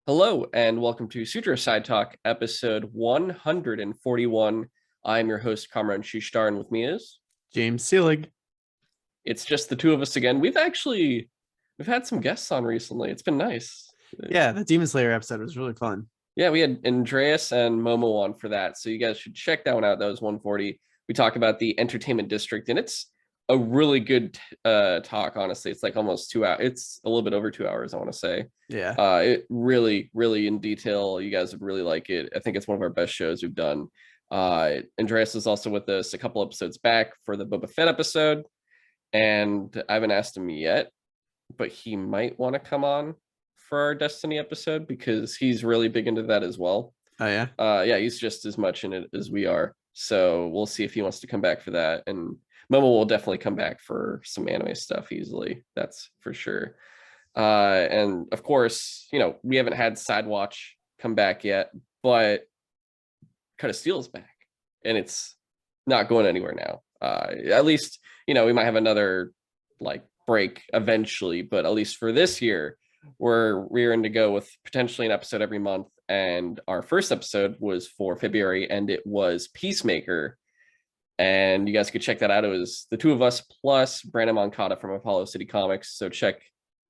Hello and welcome to Sutro Sidetalk, episode 141. I'm your host, Kamron, and with me is James Seelig. it's just the two of us again. We've had some guests on recently. It's been nice. Yeah, the Demon Slayer episode was really fun. Yeah, we had Andreas and Momo on for that, so you guys should check that one out. That was 140. We talk about the entertainment district, and it's a really good talk. Honestly, it's like almost 2 hours. It's a little bit over 2 hours, I want to say. Yeah. It really in detail. You guys would really like it. I think it's one of our best shows we've done. Andreas was also with us a couple episodes back for the Boba Fett episode, and I haven't asked him yet, but he might want to come on for our Destiny episode because he's really big into that as well. Oh yeah. Yeah, he's just as much in it as we are. So we'll see if he wants to come back for that. And Momo will definitely come back for some anime stuff easily. That's for sure. And of course, we haven't had Sidewatch come back yet, but Cut of Steel is back, and it's not going anywhere now. At least, we might have another like break eventually, but at least for this year, we're rearing to go with potentially an episode every month. And our first episode was for February, and it was Peacemaker. And you guys could check that out. It was the two of us plus Brandon Moncada from Apollo City Comics. So check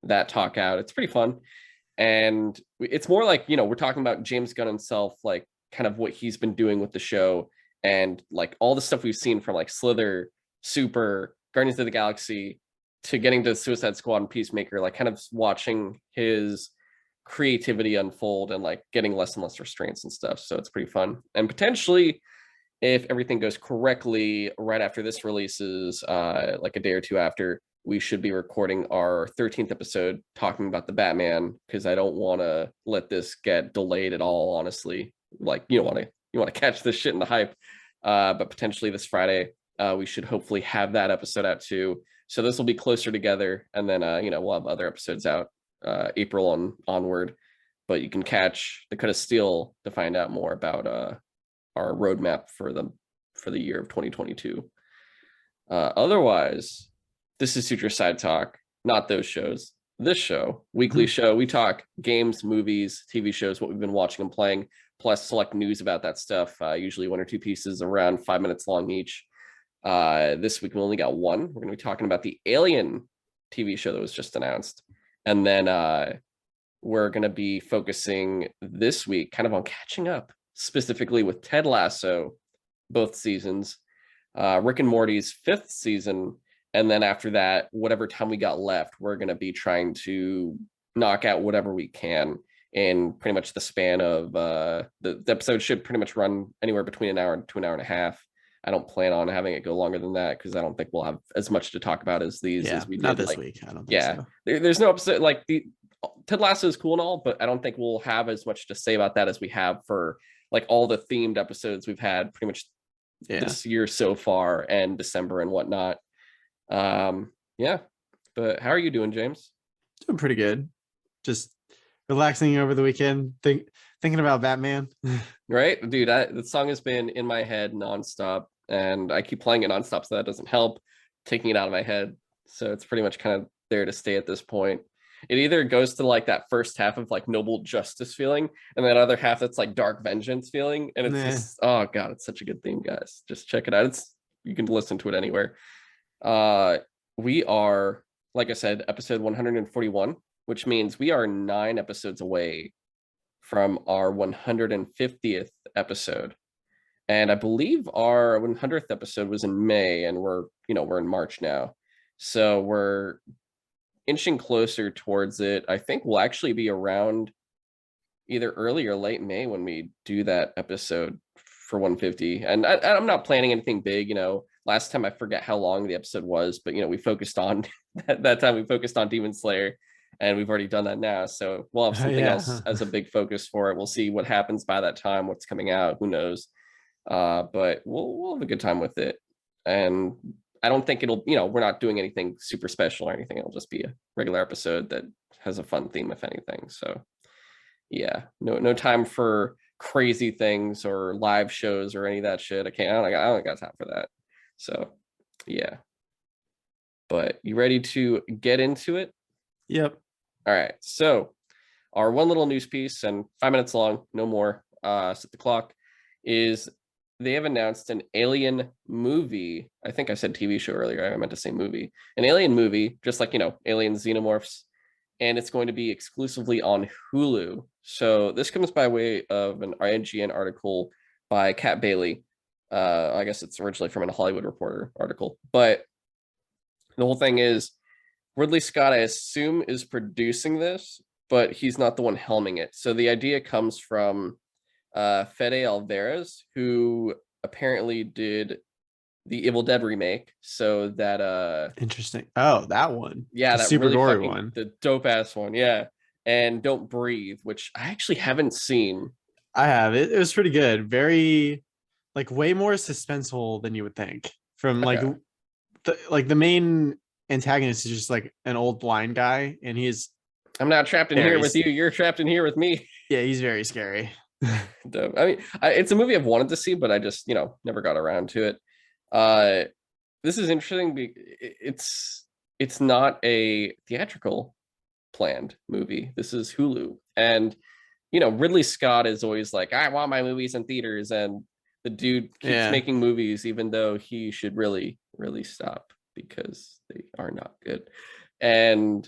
that talk out. It's pretty fun. And it's more like, we're talking about James Gunn himself, like kind of what he's been doing with the show and like all the stuff we've seen from like Slither, Super, Guardians of the Galaxy to getting to Suicide Squad and Peacemaker, like kind of watching his creativity unfold and like getting less and less restraints and stuff. So it's pretty fun. And potentially, if everything goes correctly, right after this releases, like a day or two after, we should be recording our 13th episode talking about the Batman, because I don't want to let this get delayed at all, honestly. Like, you want to catch this shit in the hype. But potentially this Friday, we should hopefully have that episode out too. So this will be closer together, and then we'll have other episodes out April onward. But you can catch the Cut of Steel to find out more about our roadmap for the year of 2022. Otherwise, this is Sutro Side Talk, not those shows. This show, weekly show, we talk games, movies, TV shows, what we've been watching and playing, plus select news about that stuff. Usually one or two pieces around 5 minutes long each. This week we only got one. We're going to be talking about the Alien TV show that was just announced. And then we're going to be focusing this week kind of on catching up, specifically with Ted Lasso, both seasons, Rick and Morty's 5th season. And then after that, whatever time we got left, we're going to be trying to knock out whatever we can in pretty much the span of the episode should pretty much run anywhere between an hour to an hour and a half. I don't plan on having it go longer than that because I don't think we'll have as much to talk about as these as we did. Not this week. I don't think so. There's no episode like Ted Lasso is cool and all, but I don't think we'll have as much to say about that as we have for like all the themed episodes we've had pretty much this year so far, and December and whatnot. But how are you doing, James? Doing pretty good. Just relaxing over the weekend, thinking about Batman. Right, dude, the song has been in my head nonstop, and I keep playing it nonstop, so that doesn't help taking it out of my head. So it's pretty much kind of there to stay at this point. It either goes to like that first half of like noble justice feeling, and that other half that's like dark vengeance feeling, and it's just, oh god, it's such a good theme, guys. Just check it out. You can listen to it anywhere. We are, like I said, episode 141, which means we are 9 episodes away from our 150th episode. And I believe our 100th episode was in May, and we're in March now. So we're inching closer towards it. I think we'll actually be around either early or late May when we do that episode for 150. And I'm not planning anything big, Last time I forget how long the episode was, but we focused on that time we focused on Demon Slayer, and we've already done that now. So we'll have something else as a big focus for it. We'll see what happens by that time, what's coming out, who knows. But we'll have a good time with it. And I don't think it'll, we're not doing anything super special or anything. It'll just be a regular episode that has a fun theme, if anything. So yeah, no time for crazy things or live shows or any of that shit. I don't got time for that. So yeah, but you ready to get into it? Yep. All right, so our one little news piece, and 5 minutes long, no more. Set the clock. Is they have announced an Alien movie. I think I said TV show earlier. I meant to say movie. An Alien movie, just like Alien Xenomorphs, and it's going to be exclusively on Hulu. So this comes by way of an IGN article by Kat Bailey. I guess it's originally from a Hollywood Reporter article, but the whole thing is Ridley Scott, I assume, is producing this, but he's not the one helming it. So the idea comes from Fede Alvarez, who apparently did the Evil Dead remake. So that Interesting. Oh, that one. yeah, The that super really gory fucking one. the dope ass one, yeah. And Don't Breathe, which I actually haven't seen. I have it. It was pretty good. Very like way more suspenseful than you would think. From Okay. the main antagonist is just like an old blind guy, and he's I'm not trapped in here very with you. You're trapped in here with me. yeah, he's very scary. Dope. I mean, it's a movie I've wanted to see, but I just, never got around to it. This is interesting. It's not a theatrical planned movie. This is Hulu. And, Ridley Scott is always like, I want my movies in theaters. And the dude keeps Yeah. making movies, even though he should really, really stop because they are not good. And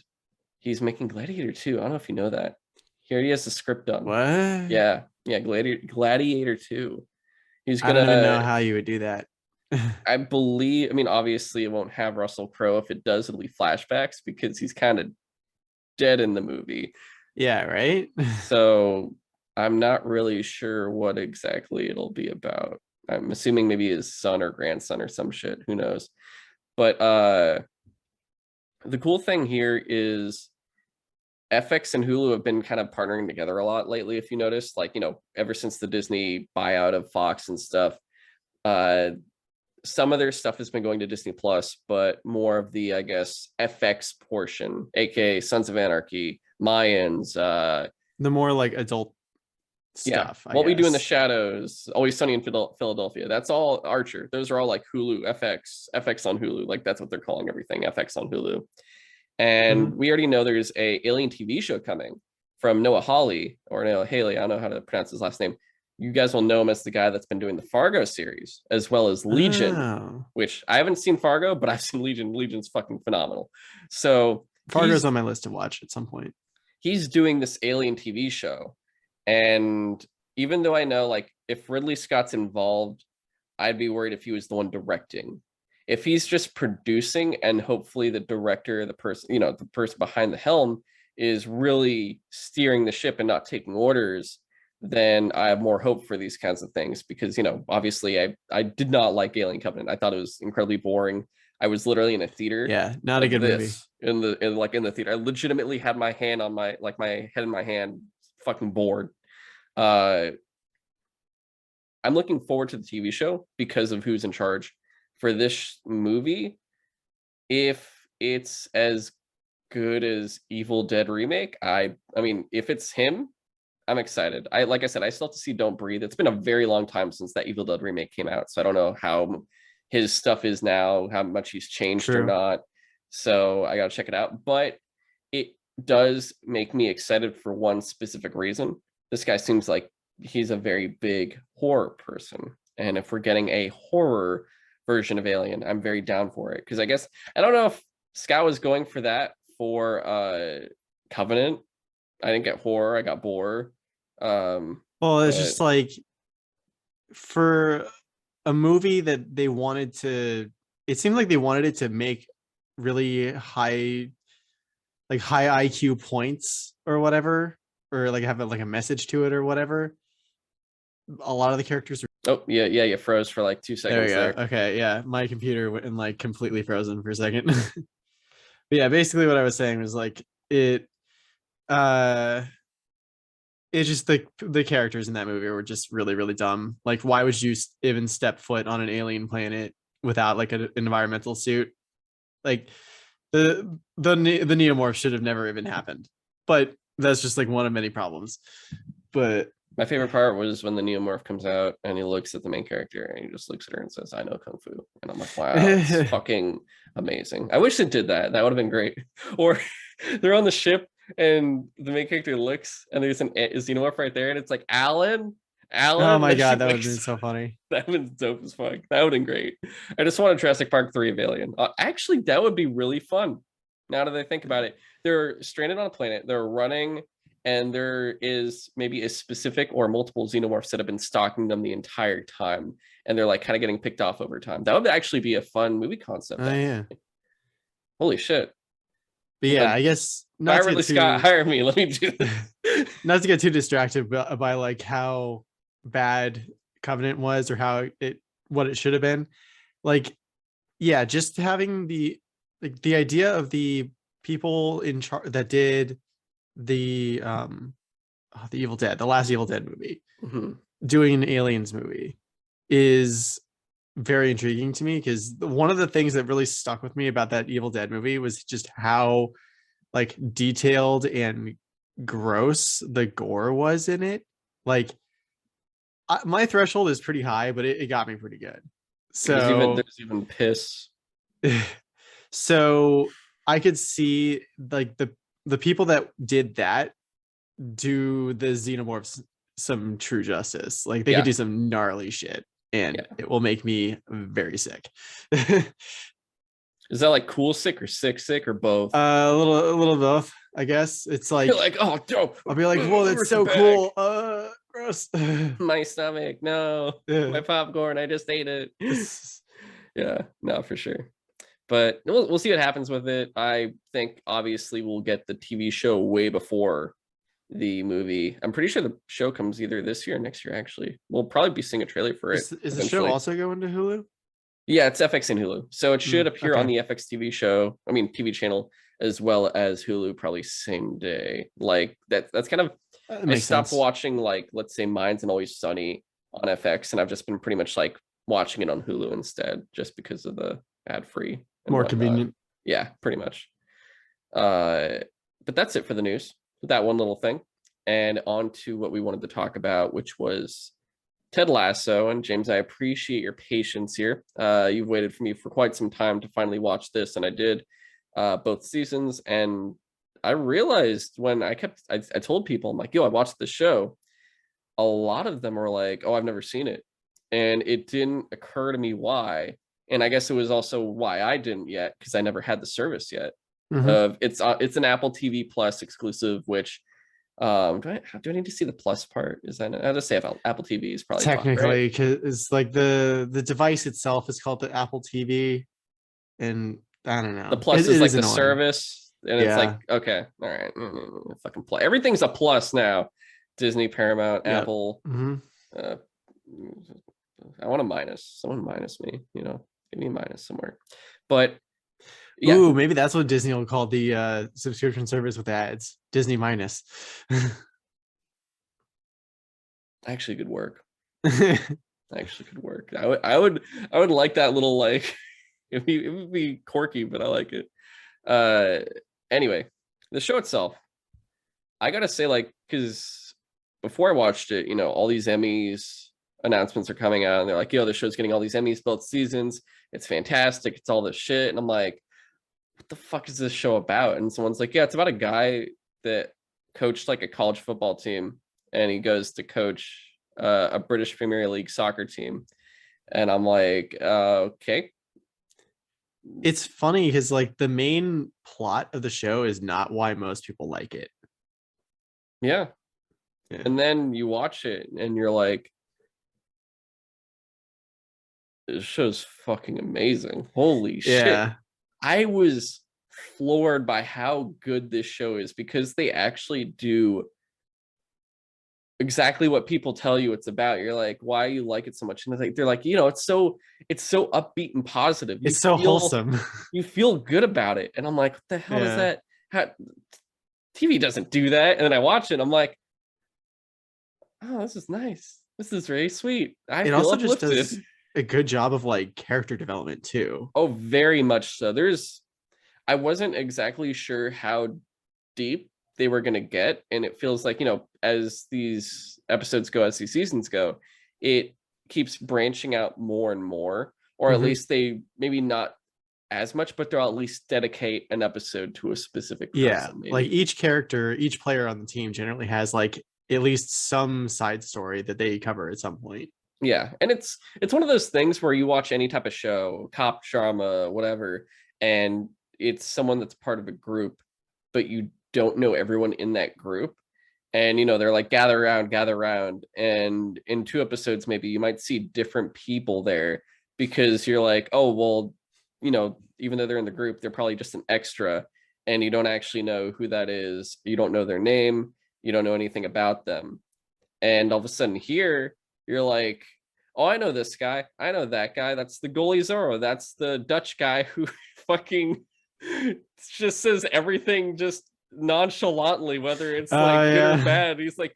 he's making Gladiator 2. I don't know if you know that. He already has the script done. What? Yeah. Gladiator 2. He's I don't even know gonna, how you would do that. I believe, I mean, obviously it won't have Russell Crowe. If it does, it'll be flashbacks because he's kind of dead in the movie. Yeah, right? So I'm not really sure what exactly it'll be about. I'm assuming maybe his son or grandson or some shit. Who knows? But the cool thing here is FX and Hulu have been kind of partnering together a lot lately, if you notice, like, ever since the Disney buyout of Fox and stuff. Some of their stuff has been going to Disney Plus, but more of the, I guess, FX portion, aka Sons of Anarchy, Mayans, The more like adult yeah, stuff, I What We Do in the guess. Shadows, Always Sunny in Philadelphia. That's all Archer. Those are all like Hulu, FX on Hulu. Like that's what they're calling everything, FX on Hulu. And Mhm. we already know there's a Alien TV show coming from Noah Hawley or Noah Haley. I don't know how to pronounce his last name. You guys will know him as the guy that's been doing the Fargo series as well as Legion, Oh. which I haven't seen Fargo, but I've seen Legion. Legion's fucking phenomenal. So Fargo's on my list to watch at some point. he's doing this Alien TV show. And even though I know, like, if Ridley Scott's involved, I'd be worried if he was the one directing. If he's just producing and hopefully the director, the person, the person behind the helm is really steering the ship and not taking orders, then I have more hope for these kinds of things because, obviously I did not like Alien Covenant. I thought it was incredibly boring. I was literally in a theater Yeah, not a like good movie. this in the theater. I legitimately had my hand on my head in my hand, fucking bored. I'm looking forward to the TV show because of who's in charge for this movie. If it's as good as Evil Dead remake, I mean, if it's him, I'm excited. Like I said, I still have to see Don't Breathe. It's been a very long time since that Evil Dead remake came out, so I don't know how his stuff is now, how much he's changed or not. So I gotta check it out. But it does make me excited for one specific reason. This guy seems like he's a very big horror person. And if we're getting a horror version of Alien, I'm very down for it. Because I guess I don't know if Scott was going for that for Covenant. I didn't get horror, I got bore. Well, it's just like for a movie that they wanted to, it seemed like they wanted it to make really high IQ points or whatever, or like have like a message to it or whatever. A lot of the characters are. Oh yeah, you froze for like 2 seconds There we go. there. Okay, yeah, my computer went like completely frozen for a second. But yeah, basically what I was saying was like uh it's just the characters in that movie were just really really dumb. Like, why would you even step foot on an alien planet without like an environmental suit? Like the neomorph should have never even happened. But that's just like one of many problems. But my favorite part was when the neomorph comes out and he looks at the main character and he just looks at her and says, "I know kung fu," and I'm like, wow, it's fucking amazing. I wish it did that. That would have been great. Or they're on the ship and the main character looks, and there's a xenomorph right there, and it's like Alan, Oh Alan. my And she god, that would have been wakes so funny. that was dope as fuck. That would have been great. I just wanted Jurassic Park 3 of Alien. Actually, that would be really fun. Now that I think about it, they're stranded on a planet. They're running, and there is maybe a specific or multiple xenomorphs that have been stalking them the entire time, and they're like kind of getting picked off over time. That would actually be a fun movie concept. Oh yeah. Holy shit! But yeah, I guess not to Ridley get Scott, too hire me. Let me do this. not to get too distracted by like how bad Covenant was or how what it should have been. Like, yeah, just having the idea of the people in charge that did the Evil Dead, the last Evil Dead movie, doing an Aliens movie is very intriguing to me, because one of the things that really stuck with me about that Evil Dead movie was just how like detailed and gross the gore was in it. Like, my threshold is pretty high, but it got me pretty good. So there's even piss. So I could see like the people that did that do the xenomorphs some true justice. Like they could do some gnarly shit, and it will make me very sick. Is that like cool sick or sick or both? A little both, I guess. It's like, you're like, oh no. I'll be like, whoa, that's so cool. Gross. My stomach, no. My popcorn, I just ate it. Yeah, no, for sure. But we'll see what happens with it. I think obviously we'll get the TV show way before the movie. I'm pretty sure the show comes either this year or next year. Actually, we'll probably be seeing a trailer for it. Is the show also going to Hulu? Yeah, it's FX and Hulu, so it should appear on the FX TV show. I mean, TV channel, as well as Hulu, probably same day. Like that's kind of. I stopped watching, like, let's say Minds and Always Sunny on FX, and I've just been pretty much like watching it on Hulu instead, just because of the ad free. More convenient. Yeah, pretty much. But that's it for the news. That one little thing, and on to what we wanted to talk about, which was Ted Lasso. And James, I appreciate your patience here. You've waited for me for quite some time to finally watch this, and I did both seasons. And I realized when I told people, I'm like, yo, I watched the show. A lot of them were like, oh, I've never seen it. And it didn't occur to me why. And I guess it was also why I didn't yet, because I never had the service yet. It's an Apple TV Plus exclusive, which do I need to see the plus part? Is that I'll just say Apple TV is probably technically, because it's like the device itself is called the Apple TV, and I don't know. The plus is like the service, and it's like, okay, all right, fucking play. Everything's a plus now. Disney, Paramount, Apple. I want a minus. Someone minus me. Give me a minus somewhere. But yeah. Ooh, maybe that's what Disney will call the subscription service with ads. Disney minus. Actually could work. Actually could work. I would like that little, like, it would be quirky, but I like it. Anyway, the show itself, I gotta say, like, because before I watched it, all these Emmys announcements are coming out, and they're like, yo, the show's getting all these Emmys both seasons. It's fantastic. It's all this shit. And I'm like, what the fuck is this show about? And someone's like, yeah, it's about a guy that coached like a college football team, and he goes to coach a British Premier League soccer team. And I'm like, okay. It's funny because like the main plot of the show is not why most people like it. Yeah. And then you watch it and you're like, this show's fucking amazing. Holy shit. I was floored by how good this show is, because they actually do exactly what people tell you it's about. You're like, why you like it so much? And they're like, it's so upbeat and positive. It's so wholesome. You feel good about it. And I'm like, what the hell is that? TV doesn't do that. And then I watch it, I'm like, oh, this is nice. This is very sweet. It also uplifted. Just does a good job of like character development too. Oh, very much so. I wasn't exactly sure how deep they were going to get, and it feels like, as these episodes go, as these seasons go, it keeps branching out more and more, or at least they maybe not as much, but they'll at least dedicate an episode to a specific Yeah, person, like maybe. each character, each player on the team generally has like at least some side story that they cover at some point. Yeah, and it's one of those things where you watch any type of show, cop drama, whatever, and it's someone that's part of a group, but you don't know everyone in that group. And they're like gather around, and in 2 episodes maybe you might see different people there because you're like, oh well, even though they're in the group, they're probably just an extra, and you don't actually know who that is. You don't know their name, you don't know anything about them. And all of a sudden here, you're like, oh, I know this guy. I know that guy. That's the goalie Zorro. That's the Dutch guy who fucking just says everything just nonchalantly, whether it's like good or Yeah. bad. He's like,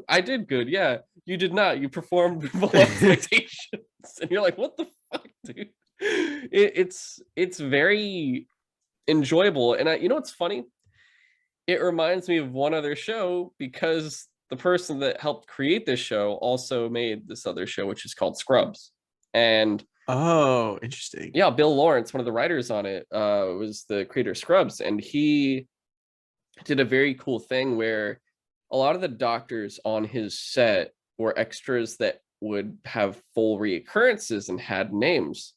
I did good. Yeah, you did not. You performed below expectations. And you're like, what the fuck, dude? It's very enjoyable. And what's funny? It reminds me of one other show because the person that helped create this show also made this other show, which is called Scrubs. And Oh, interesting. yeah, Bill Lawrence, one of the writers on it, was the creator of Scrubs, and he did a very cool thing where a lot of the doctors on his set were extras that would have full reoccurrences and had names.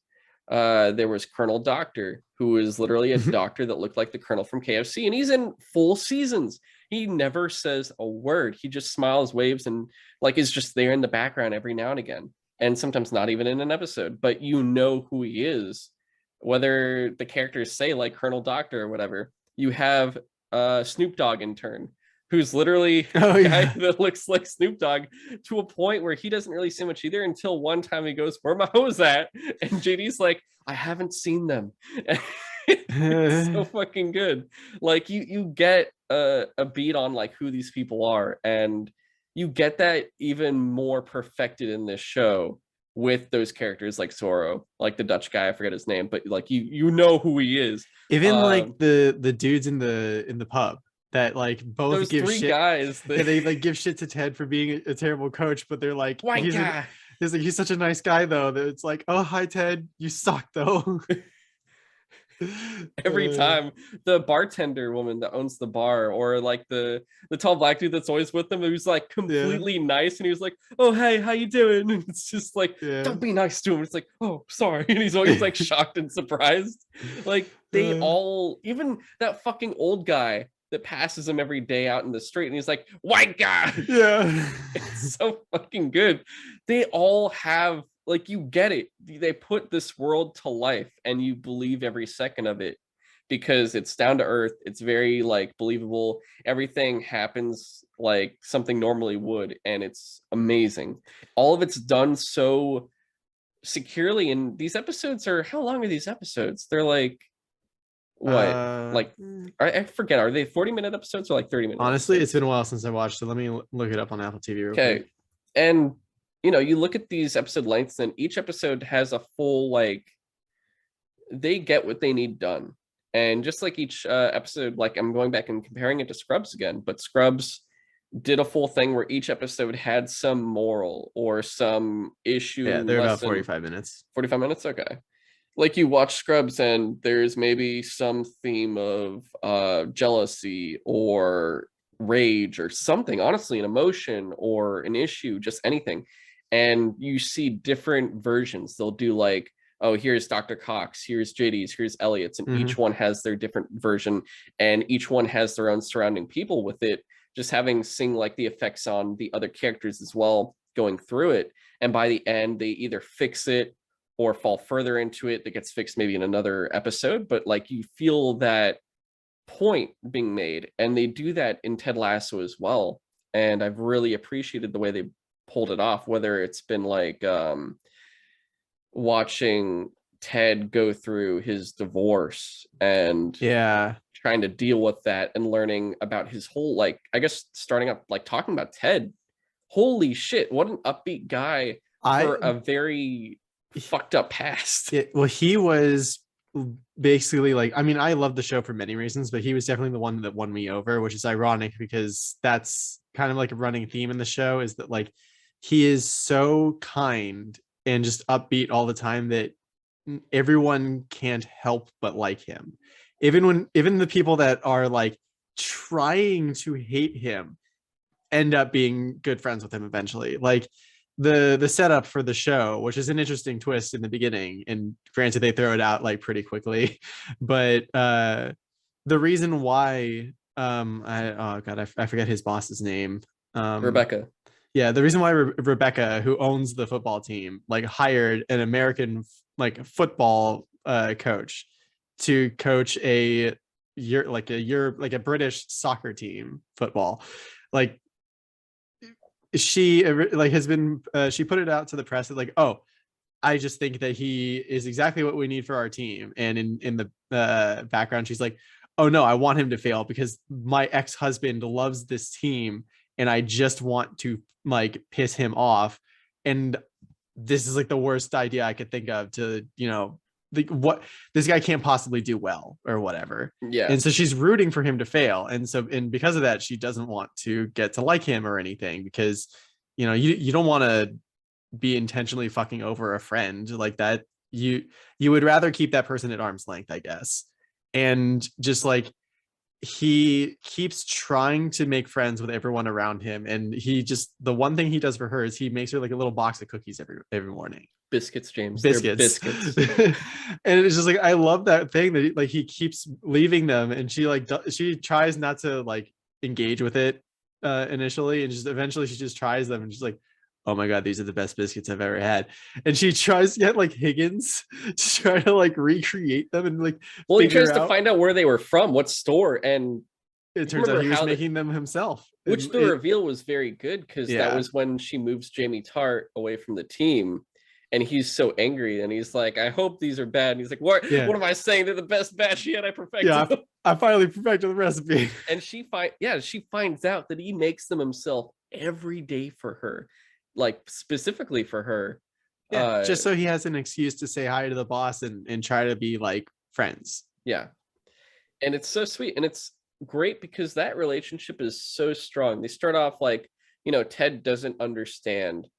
There was Colonel Doctor, who is literally a doctor that looked like the Colonel from KFC, and he's in full seasons. He never says a word. He just smiles, waves, and like is just there in the background every now and again, and sometimes not even in an episode. But you know who he is, whether the characters say like Colonel Doctor or whatever. You have Snoop Dogg in turn, who's literally Oh a guy yeah. that looks like Snoop Dogg to a point where he doesn't really say much either until one time he goes, "Where my hose at?" And JD's like, "I haven't seen them." It's so fucking good. Like you get a beat on like who these people are, and you get that even more perfected in this show with those characters like Zorro, like the Dutch guy, I forget his name, but like you know who he is. Even like the dudes in the pub that like both Those give three shit. guys, Yeah, they like give shit to Ted for being a terrible coach, but they're like white guy. he's such a nice guy though that it's like, oh hi Ted, you suck though. Every time the bartender woman that owns the bar, or like the tall black dude that's always with them, who's like Yeah, completely nice, and he was like, "Oh hey, how you doing?" And it's just like, yeah. don't be nice to him. It's like, "Oh sorry," and he's always like shocked and surprised. Like they all, even that fucking old guy that passes him every day out in the street, and he's like, "White guy." Yeah. It's so fucking good. They all have, like, you get it. They put this world to life and you believe every second of it because it's down to earth. It's very like believable. Everything happens like something normally would, and it's amazing. All of it's done so securely. And these episodes are, how long are these episodes? They're like what? Uh, Like I forget, are they 40-minute episodes or like 30-minute Honestly, it's episodes? been a while since I watched it. Let me look it up on Apple TV real Okay. quick. And you look at these episode lengths, and each episode has a full, like, they get what they need done. And just like each episode, like I'm going back and comparing it to Scrubs again, but Scrubs did a full thing where each episode had some moral or some Yeah, issue, they're about lesson. 45 minutes. 45 minutes? Okay. Like you watch Scrubs and there's maybe some theme of jealousy or rage or something, honestly, an emotion or an issue, just anything. And you see different versions. They'll do like, oh, here's Dr. Cox, here's JD's, here's Elliot's, and each one has their different version, and each one has their own surrounding people with it, just having seeing like the effects on the other characters as well going through it. And by the end, they either fix it or fall further into it that gets fixed maybe in another episode, but like you feel that point being made, and they do that in Ted Lasso as well. And I've really appreciated the way they pulled it off, whether it's been like watching Ted go through his divorce and Yeah. trying to deal with that and learning about his whole, like, I guess starting up like talking about Ted. Holy shit, what an upbeat guy I for a very fucked up past. well, he was basically like, I mean, I love the show for many reasons, but he was definitely the one that won me over, which is ironic because that's kind of like a running theme in the show, is that like he is so kind and just upbeat all the time that everyone can't help but like him. Even the people that are like trying to hate him end up being good friends with him eventually. Like the setup for the show, which is an interesting twist in the beginning, and granted they throw it out like pretty quickly, but the reason why I forget his boss's name. Rebecca. Yeah, the reason why Rebecca, who owns the football team, like hired an American like football coach to coach a British soccer team football. Like she like has been she put it out to the press that like, oh, I just think that he is exactly what we need for our team. And in the background, she's like, oh no, I want him to fail because my ex-husband loves this team and I just want to like piss him off. And this is like the worst idea I could think of to, like what this guy can't possibly do well or whatever. Yeah. And so she's rooting for him to fail. And because of that, she doesn't want to get to like him or anything because, you don't want to be intentionally fucking over a friend like that. You would rather keep that person at arm's length, I guess. And just like he keeps trying to make friends with everyone around him, and the one thing he does for her is he makes her like a little box of cookies every morning. Biscuits, James. Biscuits. They're biscuits. And it's just like I love that thing that he keeps leaving them, and she tries not to like engage with it initially, and just eventually she just tries them, and she's like, oh my god, these are the best biscuits I've ever had. And she tries to get like Higgins to try to like recreate them and like he tries to find out where they were from, what store, and it turns out he was making them himself. Which the reveal was very good because that was when she moves Jamie Tart away from the team. And he's so angry, and he's like, I hope these are bad. And he's like, what am I saying? They're the best batch yet. I perfected them. I finally perfected the recipe. And she finds out that he makes them himself every day for her, like specifically for her. Yeah, just so he has an excuse to say hi to the boss and try to be like friends. Yeah. And it's so sweet. And it's great because that relationship is so strong. They start off like, Ted doesn't understand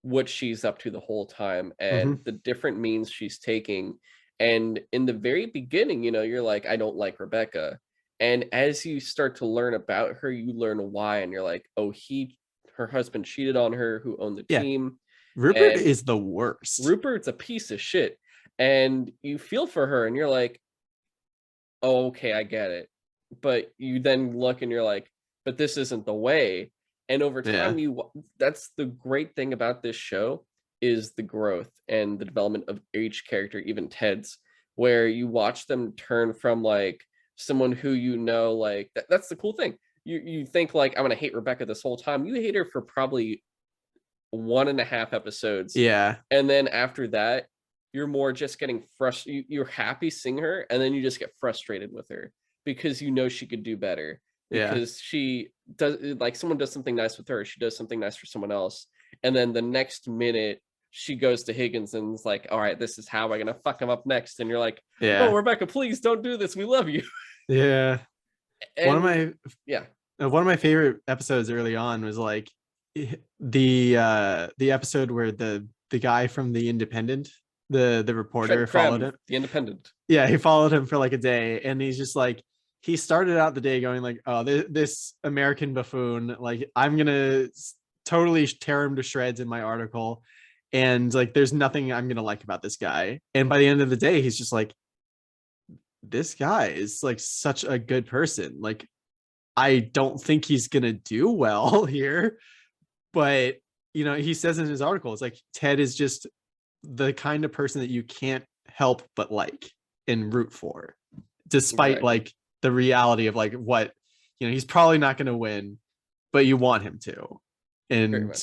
what she's up to the whole time and the different means she's taking. And in the very beginning, you're like, I don't like Rebecca. And as you start to learn about her, you learn why. And you're like, oh, her husband cheated on her, who owned the team. Rupert is the worst. Rupert's a piece of shit. And you feel for her and you're like, oh, okay, I get it. But you then look and you're like, but this isn't the way. And over time, that's the great thing about this show is the growth and the development of each character, even Ted's, where you watch them turn from like someone who like that's the cool thing. You think like, I'm going to hate Rebecca this whole time. You hate her for probably 1.5 episodes. Yeah. And then after that, you're more just getting frustrated. You're happy seeing her, and then you just get frustrated with her because she could do better. Because she does, like, someone does something nice with her, she does something nice for someone else, and then the next minute she goes to Higgins and is like, all right, this is how I'm gonna fuck him up next. And you're like, oh, Rebecca, please don't do this, we love you. And one of my favorite episodes early on was like the episode where the guy from the Independent, the reporter, followed him. The Independent, he followed him for like a day, and he's just like, he started out the day going like, oh, this American buffoon, like I'm gonna totally tear him to shreds in my article, and like there's nothing I'm gonna like about this guy. And by the end of the day, he's just like, this guy is like such a good person. Like I don't think he's gonna do well here, but he says in his article, it's like Ted is just the kind of person that you can't help but like and root for, despite like the reality of like what he's probably not going to win, but you want him to. And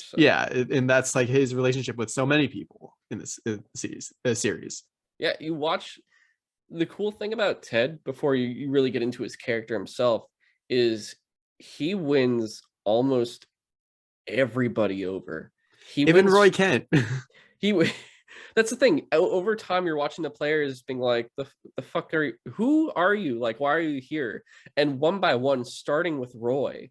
and that's like his relationship with so many people in this series. You watch. The cool thing about Ted, before you really get into his character himself, is he wins almost everybody over. Even Roy Kent. That's the thing. Over time, you're watching the players being like, the fuck are you? Who are you? Like, why are you here? And one by one, starting with Roy,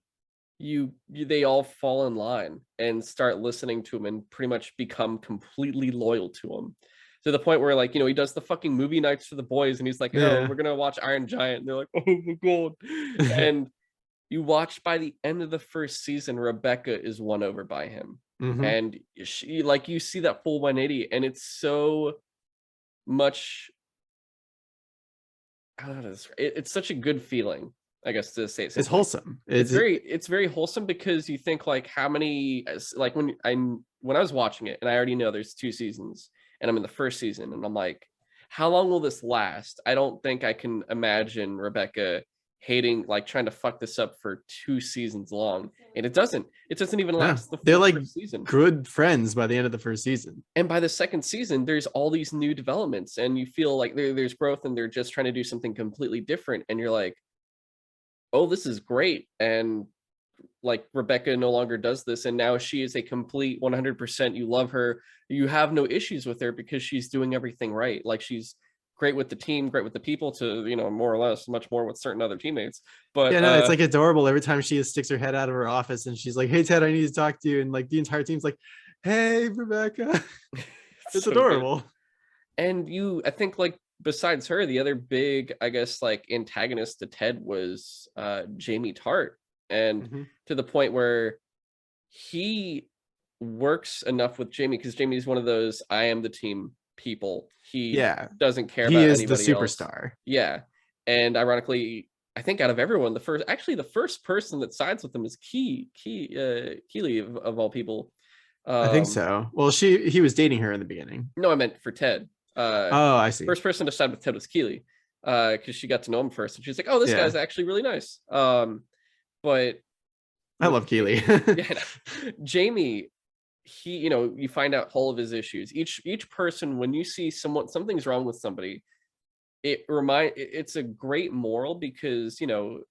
they all fall in line and start listening to him and pretty much become completely loyal to him. to the point where, like, he does the fucking movie nights for the boys, and he's like, oh, Yeah. we're gonna watch Iron Giant, and they're like, oh my god. And you watch, by the end of the first season, Rebecca is won over by him, Hmm. and like, you see that full 180, and it's so much, I don't know, it's such a good feeling, I guess, to say it It's simply. wholesome. It's very wholesome, because you think, like, how many, like, when I was watching it, and I already know there's 2 seasons, and I'm in the first season, and I'm like, how long will this last? I don't think I can imagine Rebecca hating, like, trying to fuck this up for 2 seasons long, and it doesn't even No, last the they're full like first season. good friends by the end of the first season. And by the second season, there's all these new developments, and you feel like there's growth, and they're just trying to do something completely different, and you're like, oh, this is great. And, like, Rebecca no longer does this, and now she is a complete 100%. You love her, you have no issues with her, because she's doing everything right. Like, she's great with the team, great with the people, to, more or less, much more with certain other teammates. But Yeah, no, it's like adorable every time she sticks her head out of her office and she's like, "Hey Ted, I need to talk to you," and like the entire team's like, "Hey Rebecca." it's It's so good. adorable. And I think, like, besides her, the other big, I guess, like, antagonist to Ted was Jamie Tart. And Hmm. to the point where he works enough with Jamie, because Jamie's one of those I am the team people. He Yeah, doesn't care he about is the anybody else. superstar. Yeah. And ironically, I think out of everyone, the first person that sides with him is Keely, of all people. I think Um, so. Well, he was dating her in the beginning. no, I meant for Ted. Oh, I see. First person to side with Ted was Keely, because she got to know him first, and she's like, "Oh, this Yeah, guy's actually really nice." But I with love Keely. yeah, Jamie, he, you find out all of his issues. Each person, when you see something's wrong with somebody, it's a great moral, because, in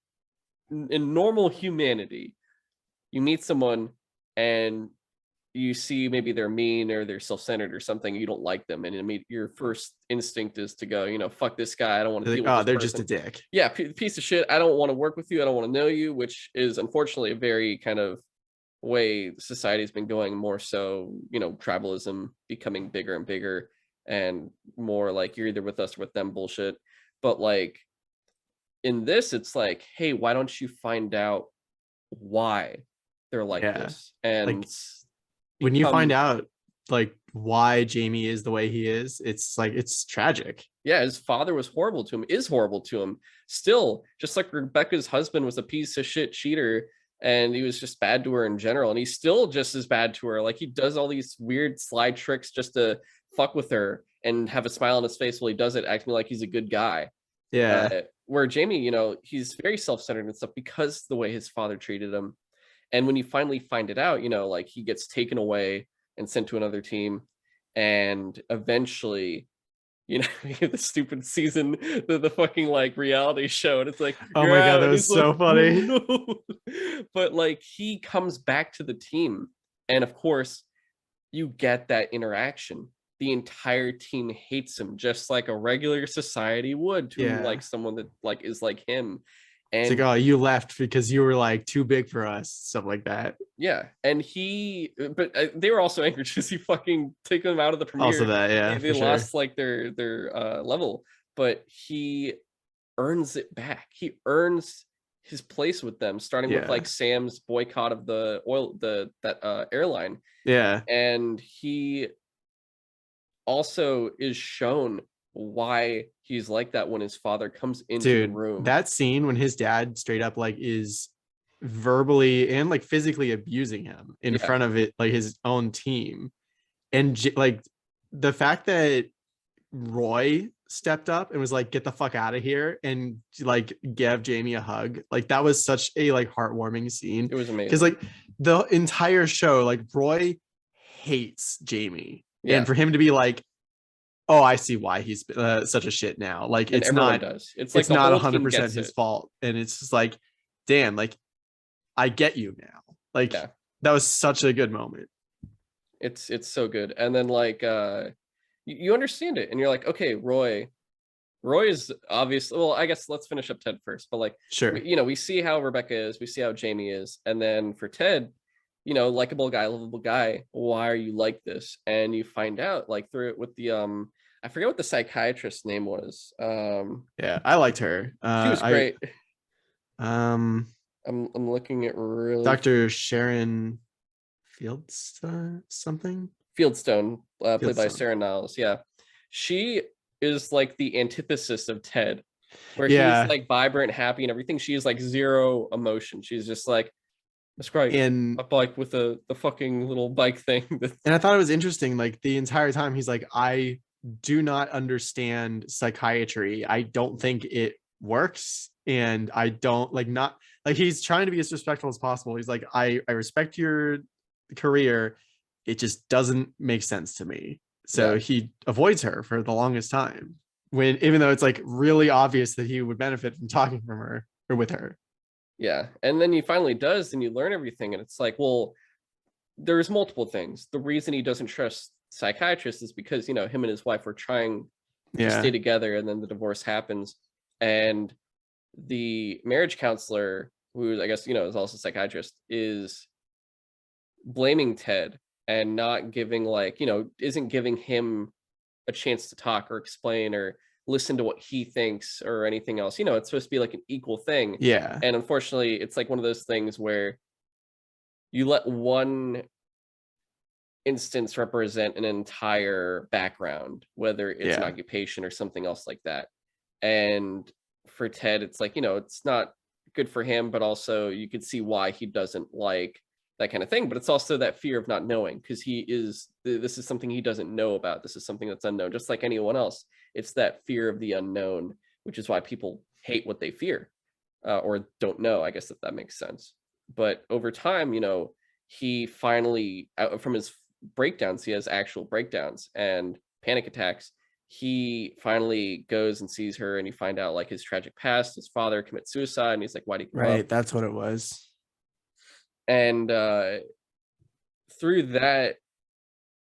normal humanity, you meet someone, and you see maybe they're mean, or they're self-centered, or something, you don't like them, and your first instinct is to go, fuck this guy, I don't want to Like, deal with oh, this they're just a person. dick. Yeah, piece of shit, I don't want to work with you, I don't want to know you, which is unfortunately a very kind of way society's been going, more so, tribalism becoming bigger and bigger, and more like, you're either with us or with them bullshit. But, like, in this, it's like, hey, why don't you find out why they're like Yeah, this, and like when you find become. out like why Jamie is the way he is, it's like it's tragic. Yeah, his father was horrible to him, is horrible to him still, just like Rebecca's husband was a piece of shit cheater, and he was just bad to her in general, and he's still just as bad to her. Like, he does all these weird slide tricks just to fuck with her and have a smile on his face while he does it, acting like he's a good guy. Yeah, Where Jamie, he's very self-centered and stuff, because the way his father treated him. And when you finally find it out, like, he gets taken away and sent to another team, and eventually, you have the stupid season, the fucking, like, reality show, and it's like, oh you're my god, out, that and was he's like, so oh funny. no. But, like, he comes back to the team, and of course, you get that interaction. The entire team hates him, just like a regular society would to, like, Yeah, someone that, like, is like him. it's like, And oh, you left because you were like too big for us, stuff like that. yeah, and but they were also angry because he fucking took them out of the Also premiere. that, They, yeah, they for sure. lost, like, their level, but he earns it back. He earns his place with them, starting with, Yeah, like, Sam's boycott of the oil, that airline, yeah, and he also is shown why he's like that when his father comes into the dude, room. that scene when his dad straight up like is verbally and like physically abusing him in Yeah, front of it, like his own team, and like the fact that Roy stepped up and was like, "Get the fuck out of here," and like gave Jamie a hug. Like that was such a like heartwarming scene it was because amazing. like the entire show, like Roy hates Jamie, and Yeah, for him to be like, "Oh, I see why he's such a shit now." Like and everyone does. It's like it's the not whole 100% team gets his it. fault, and it's just like, damn, like I get you now. Like Yeah, that was such a good moment. it's so good. And then, like, you understand it, and you're like, okay, Roy is obviously, well, I guess let's finish up Ted first. But, like, Sure. we see how Rebecca is, we see how Jamie is, and then for Ted, likable guy, lovable guy. Why are you like this? And you find out, like, through it with the I forget what the psychiatrist's name was. Yeah, I liked her. She was great. Um, I'm looking at really Dr. Sharon Fieldstone something. Fieldstone, played by Fieldstone. Sarah Niles. Yeah, she is like the antithesis of Ted, where he's Yeah, like vibrant, happy, and everything. She is like zero emotion. She's just like, that's great. and A bike with the fucking little bike thing. I thought it was interesting. Like the entire time, he's like, I do not understand psychiatry. I don't think it works, and I don't like not like he's trying to be as respectful as possible. He's like, I respect your career. It just doesn't make sense to me. So Yeah, he avoids her for the longest time. When even though it's like really obvious that he would benefit from talking from her or with her. yeah. And then he finally does, and you learn everything, and it's like, well, there's multiple things. The reason he doesn't trust psychiatrists is because, you know, him and his wife were trying to stay Yeah. together, and then the divorce happens, and the marriage counselor, who I guess, you know, is also a psychiatrist, is blaming Ted and not giving, like, you know, isn't giving him a chance to talk or explain or listen to what he thinks or anything else. You know, it's supposed to be like an equal thing. Yeah. And unfortunately, it's like one of those things where you let one instance represent an entire background, whether it's an Yeah. occupation or something else like that. And for Ted, it's like, you know, it's not good for him, but also you could see why he doesn't like that kind of thing. But it's also that fear of not knowing, because this is something he doesn't know about. This is something that's unknown, just like anyone else. It's that fear of the unknown, which is why people hate what they fear, or don't know, I guess, if that makes sense. But over time, you know, he finally, from his breakdowns, he has actual breakdowns and panic attacks. He finally goes and sees her, and you find out like his tragic past. His father commits suicide, and he's like, why'd he give up? Right. That's what it was. And through that,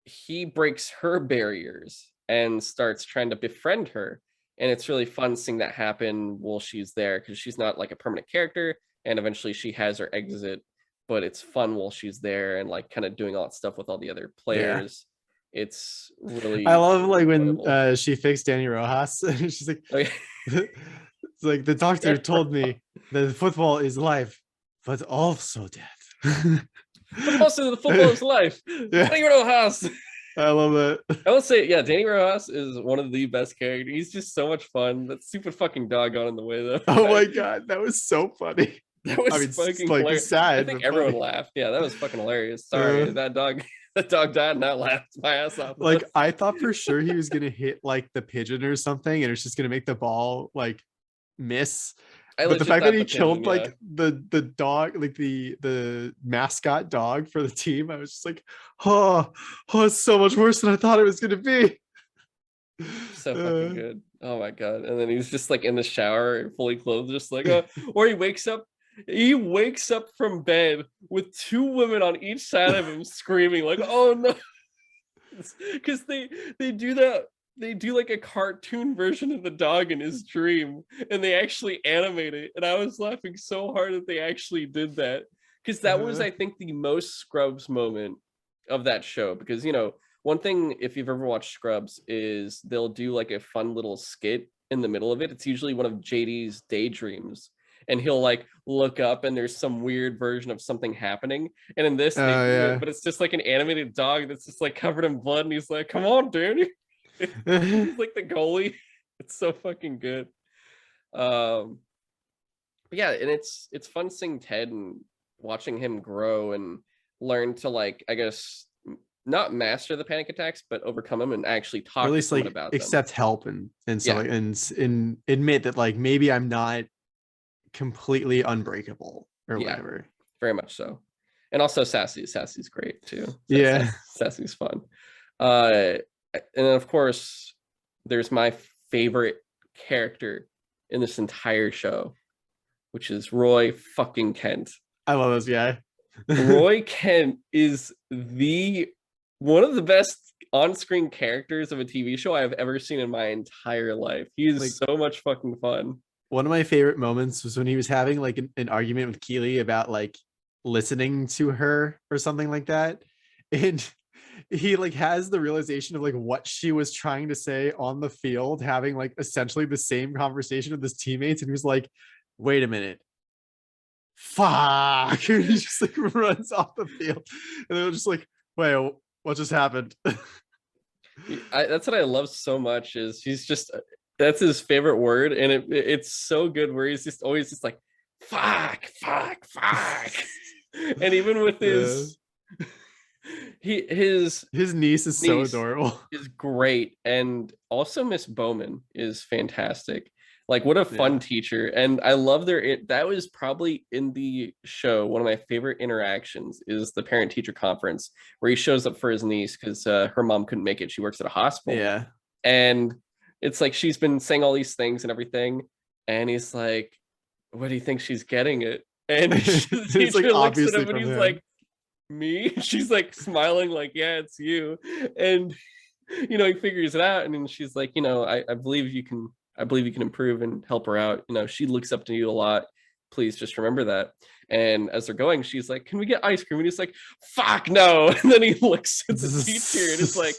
he breaks her barriers and starts trying to befriend her. And it's really fun seeing that happen while she's there, because she's not like a permanent character, and eventually she has her exit, but it's fun while she's there and like kind of doing all that stuff with all the other Yeah. players. It's I really, love really like when enjoyable. she fixed Danny Rojas. She's like, Oh, yeah. it's like the doctor told me that football is life, but also death. But also the football is life. Yeah, Danny Rojas. I love it. I will say, yeah, Danny Rojas is one of the best characters. He's just so much fun. That stupid fucking dog got in the way though. Oh my god, that was so funny. That I was mean, fucking like hilarious. I sad think but everyone funny. laughed. Yeah, that was fucking hilarious. Sorry, that dog, that dog died, and I laughed my ass off. Like I thought for sure he was gonna hit like the pigeon or something, and it's just gonna make the ball like miss. I But the legit fact that thought he the pigeon. killed Yeah, like the dog, like the mascot dog for the team, I was just like, oh, it's so much worse than I thought it was gonna be. so fucking Uh, good. Oh my god! And then he's just like in the shower and fully clothed, just like or he wakes up. He wakes up from bed with two women on each side of him screaming like, "Oh no!" Because they do that. They do like a cartoon version of the dog in his dream, and they actually animate it. And I was laughing so hard that they actually did that, because that was, uh, I think, the most Scrubs moment of that show. Because, you know, one thing, if you've ever watched Scrubs, is they'll do like a fun little skit in the middle of it. It's usually one of JD's daydreams, and he'll like look up and there's some weird version of something happening. And in this, they oh do it, yeah. but it's just like an animated dog that's just like covered in blood, and he's like, "Come on, Danny." He's like the goalie. It's so fucking good. But yeah, and it's fun seeing Ted and watching him grow and learn to, like, I guess, not master the panic attacks, but overcome them and actually Or at talk to least someone like about them. accept help and stuff Yeah, like and admit that like maybe I'm not completely unbreakable or yeah, whatever. very much so. And also Sassy. Sassy's great too. Yeah. Sassy's fun. Uh, and then of course, there's my favorite character in this entire show, which is Roy fucking Kent. I love this guy. Roy Kent is the one of the best on-screen characters of a TV show I have ever seen in my entire life. He is Like so much fucking fun. one of my favorite moments was when he was having like an argument with Keely about like listening to her or something like that. And he like has the realization of like what she was trying to say on the field, having like essentially the same conversation with his teammates, and he was like, wait a minute, fuck. And he just like runs off the field. And they're just like, wait, what just happened? That's what I love so much is he's just that's his favorite word, and it's so good where he's just always just like fuck, fuck, fuck. And even with Yeah. his His niece is so niece adorable. is great, and also Miss Bowman is fantastic. Like what a fun Yeah. teacher, and I love that was probably in the show one of my favorite interactions is the parent teacher conference where he shows up for his niece because her mom couldn't make it. She works at a hospital, Yeah. and it's like she's been saying all these things and everything, and he's like, what do you think she's getting it? And the It's like teacher looks at obviously him and from he's him. like, me? She's like smiling like, yeah, it's you. And he figures it out, and then she's like, I believe you can, improve and help her out. She looks up to you a lot. Please just remember that. And as they're going, she's like, can we get ice cream? And he's like, fuck no. And then he looks at the teacher and is like,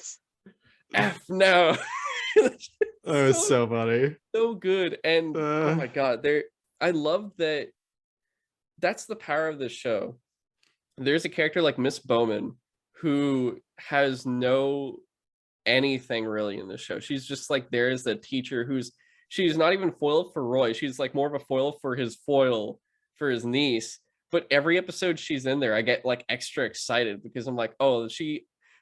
F no. Oh, it's so so funny. so good. And oh Uh, my god, I love that. That's the power of this show. There's a character like Miss Bowman who has no anything really in the show. She's just like there as the teacher she's not even foil for Roy. She's like more of a foil for his niece. But every episode she's in there, I get like extra excited because I'm like, oh,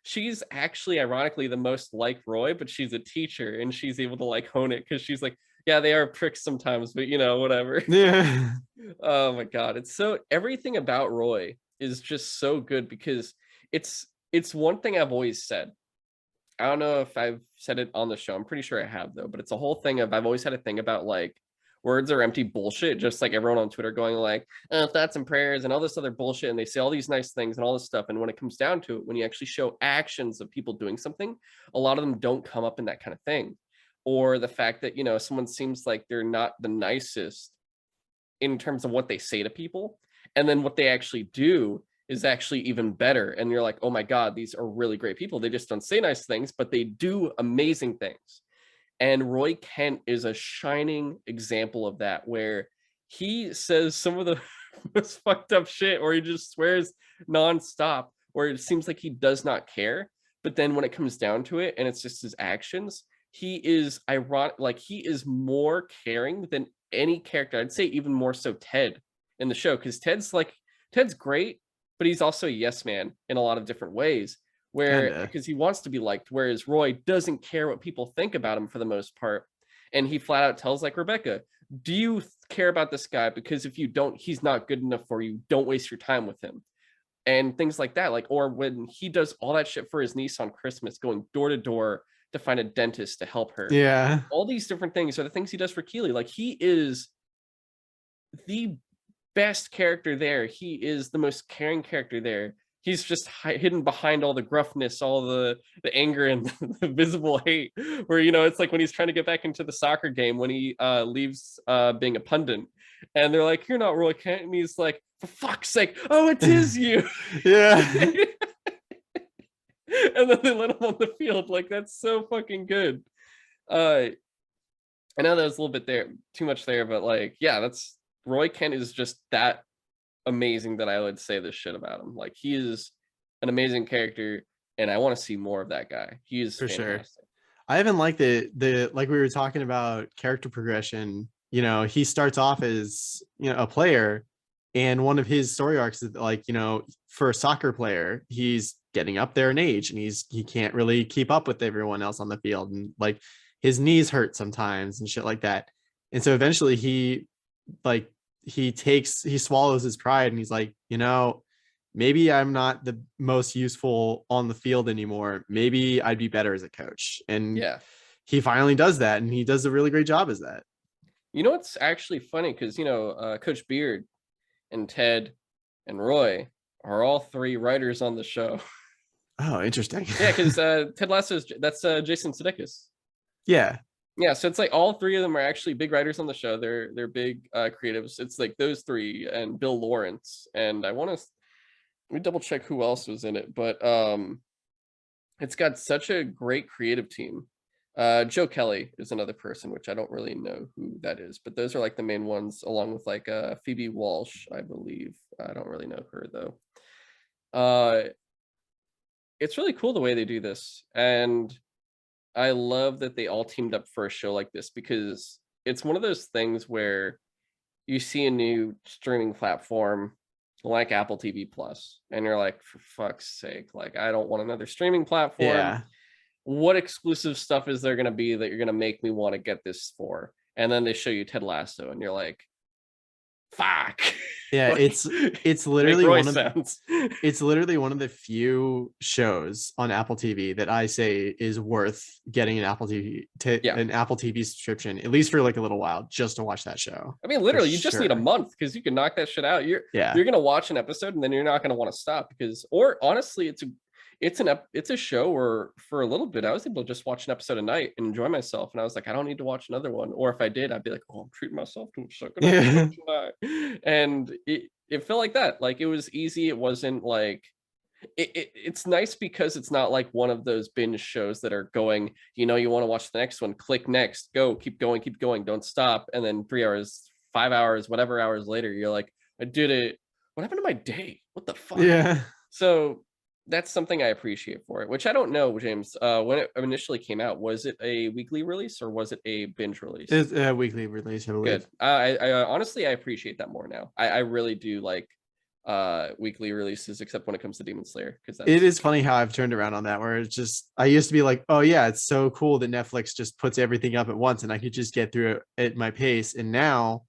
she's actually ironically the most like Roy, but she's a teacher and she's able to like hone it because she's like, yeah, they are pricks sometimes, but whatever. yeah. Oh my god, it's so everything about Roy is just so good because it's one thing I've always said. I don't know if I've said it on the show. I'm pretty sure I have though, but it's a whole thing of I've always had a thing about like words are empty bullshit, just like everyone on Twitter going like thoughts and prayers and all this other bullshit, and they say all these nice things and all this stuff. And when it comes down to it, when you actually show actions of people doing something, a lot of them don't come up in that kind of thing. Or the fact that someone seems like they're not the nicest in terms of what they say to people, and then what they actually do is actually even better, and you're like, oh my god, these are really great people. They just don't say nice things, but they do amazing things. And Roy Kent is a shining example of that, where he says some of the most fucked up shit, or he just swears nonstop, or it seems like he does not care. But then when it comes down to it and it's just his actions, he is ironic, like he is more caring than any character. I'd say even more so Ted in the show, because Ted's great, but he's also a yes man in a lot of different ways, where Kinda. because he wants to be liked, whereas Roy doesn't care what people think about him for the most part. And he flat out tells like Rebecca, do you care about this guy? Because if you don't, he's not good enough for you. Don't waste your time with him. And things like that. Like, or when he does all that shit for his niece on Christmas, going door to door to find a dentist to help her. Yeah. All these different things are the things he does for Keely. Like, he is the best character there. He is the most caring character there. He's just hidden behind all the gruffness, all the anger and the visible hate. Where it's like when he's trying to get back into the soccer game, when he leaves being a pundit, and they're like, "You're not Roy Kent," and he's like, "For fuck's sake, oh, it is you!" Yeah. And then they let him on the field. Like, that's so fucking good. Uh, I know that was a little bit there, too much there, but like, yeah, that's Roy Kent is just that amazing that I would say this shit about him. Like, he is an amazing character, and I want to see more of that guy. He is For sure. fantastic. I even like the like we were talking about character progression. He starts off as a player, and one of his story arcs is like for a soccer player, he's getting up there in age, and he can't really keep up with everyone else on the field, and like his knees hurt sometimes and shit like that. And so eventually like he swallows his pride, and he's like, maybe I'm not the most useful on the field anymore. Maybe I'd be better as a coach. And Yeah. he finally does that, and he does a really great job as that. What's actually funny, because Coach Beard and Ted and Roy are all three writers on the show. Oh, interesting. Yeah, because Ted Lasso that's Jason Sudeikis. Yeah. Yeah, so it's like all three of them are actually big writers on the show. They're big creatives. It's like those three and Bill Lawrence, and I want to let me double check who else was in it, but it's got such a great creative team. Joe Kelly is another person, which I don't really know who that is, but those are like the main ones, along with like Phoebe Walsh, I believe. I don't really know her though. Uh, it's really cool the way they do this, and I love that they all teamed up for a show like this, because it's one of those things where you see a new streaming platform like Apple TV Plus, and you're like, for fuck's sake, like I don't want another streaming platform. Yeah. What exclusive stuff is there going to be that you're going to make me want to get this for? And then they show you Ted Lasso, and you're like, fuck. Yeah, Like, it's make literally Roy one of sounds. it's literally one of the few shows on Apple TV that I say is worth getting Yeah. an Apple TV subscription, at least for like a little while, just to watch that show. I mean, For literally, you just need a sure. month, because you can knock that shit out. Yeah. You're gonna watch an episode, and then you're not gonna want to stop, because, or honestly, it's a show where for a little bit I was able to just watch an episode a night and enjoy myself, and I was like, I don't need to watch another one. Or if I did, I'd be like, oh, I'm treating myself to a second Yeah. episode tonight. And it felt like that. Like, it was easy. It wasn't like it's nice, because it's not like one of those binge shows that are going, you want to watch the next one, click next, go, keep going, don't stop. And then 3 hours, 5 hours, whatever hours later, you're like, I did it. What happened to my day? What the fuck? Yeah. So that's something I appreciate for it, which I don't know, James. When it initially came out, was it a weekly release or was it a binge release? It's a weekly release, I believe. Good. I honestly, I appreciate that more now. I really do like weekly releases, except when it comes to Demon Slayer, because It is funny how I've turned around on that, where it's just, I used to be like, oh yeah, it's so cool that Netflix just puts everything up at once and I could just get through it at my pace. And now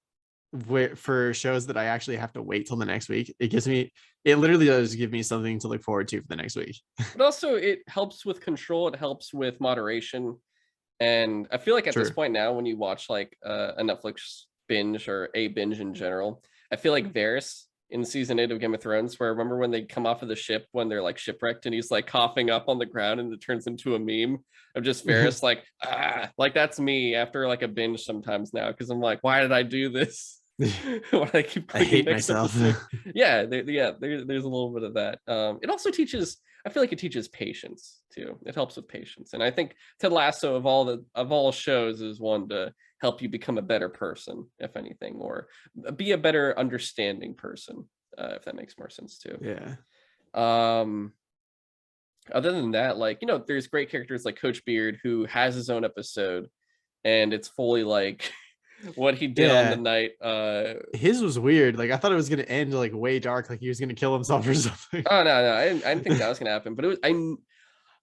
for shows that I actually have to wait till the next week, it literally does give me something to look forward to for the next week. But also, it helps with control, it helps with moderation. And I feel like at this True. point now, when you watch like a Netflix binge or a binge in general, I feel like Varys in season 8 of Game of Thrones, where remember when they come off of the ship when they're like shipwrecked and he's like coughing up on the ground, and it turns into a meme of just Varys like, like that's me after like a binge sometimes now, because I'm like, why did I do this? Why do I keep I clicking hate next myself. episode? Yeah, there's a little bit of that. It also teaches, I feel like it teaches patience too. It helps with patience, and I think Ted Lasso of all shows is one to help you become a better person, if anything, or be a better understanding person, if that makes more sense too. Yeah. Um, other than that, like, there's great characters like Coach Beard, who has his own episode, and it's fully like what he did on the Yeah. night. His was weird. Like I thought it was gonna end like way dark, like he was gonna kill himself or something. Oh no, I didn't think that was gonna happen. But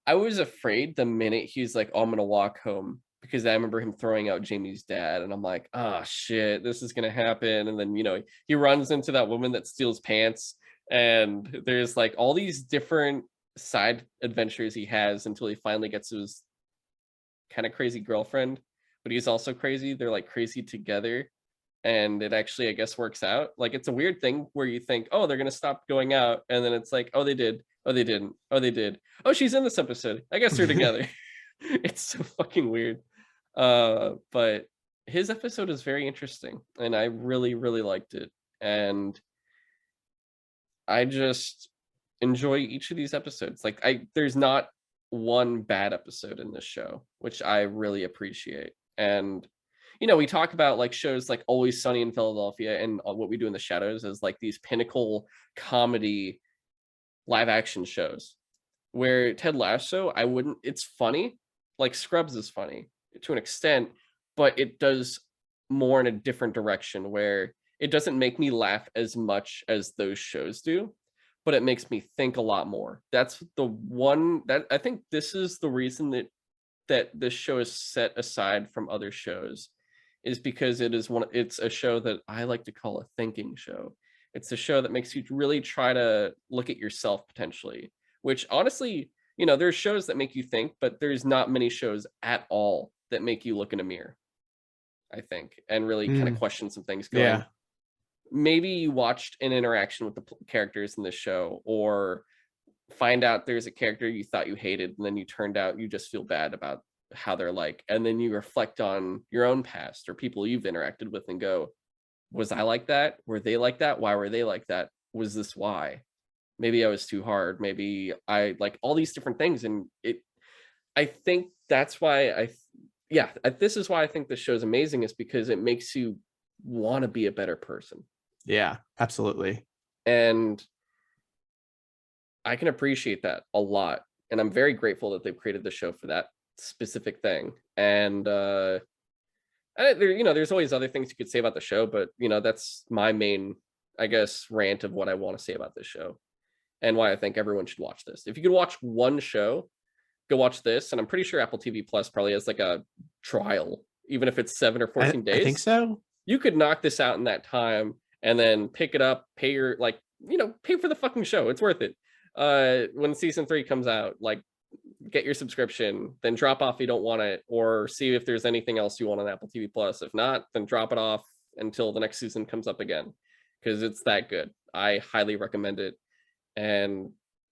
I was afraid the minute he's like, oh, I'm gonna walk home, because I remember him throwing out Jamie's dad, and I'm like, oh shit, this is gonna happen. And then he runs into that woman that steals pants, and there's like all these different side adventures he has until he finally gets his kind of crazy girlfriend, but he's also crazy. They're like crazy together, and it actually, I guess, works out. Like, it's a weird thing where you think, oh, they're gonna stop going out, and then it's like, oh, they did, oh, they didn't, oh, they did, oh, she's in this episode, I guess they're together. It's so fucking weird. But his episode is very interesting, and I really, really liked it, and I just enjoy each of these episodes. Like, there's not one bad episode in this show, which I really appreciate. And we talk about like shows like Always Sunny in Philadelphia and What We Do in the Shadows as like these pinnacle comedy live action shows, where Ted Lasso, it's funny, like Scrubs is funny to an extent, but it does more in a different direction, where it doesn't make me laugh as much as those shows do, but it makes me think a lot more. That's the one that I think this is the reason that this show is set aside from other shows, is because it's a show that I like to call a thinking show. It's a show that makes you really try to look at yourself potentially, which honestly, there's shows that make you think, but there's not many shows at all that make you look in a mirror, I think, and really kind of question some things going, Yeah. maybe you watched an interaction with the characters in this show, or find out there's a character you thought you hated, and then you turned out you just feel bad about how they're like, and then you reflect on your own past or people you've interacted with and go, was I like that? Were they like that? Why were they like that? Was this why? maybe I was too hard, maybe I like all these different things. And I think that's why this is why I think this show's amazing, is because it makes you want to be a better person. Yeah, absolutely. And I can appreciate that a lot. And I'm very grateful that they've created the show for that specific thing. And there's always other things you could say about the show, but that's my main, I guess, rant of what I want to say about this show and why I think everyone should watch this. If you could watch one show, go watch this. And I'm pretty sure Apple TV Plus probably has like a trial, even if it's 7 or 14 days. I think so. You could knock this out in that time and then pick it up, pay your pay for the fucking show. It's worth it. When season 3 comes out, like, get your subscription, then drop off if you don't want it, or see if there's anything else you want on Apple TV Plus. If not, then drop it off until the next season comes up again, because it's that good. I highly recommend it, and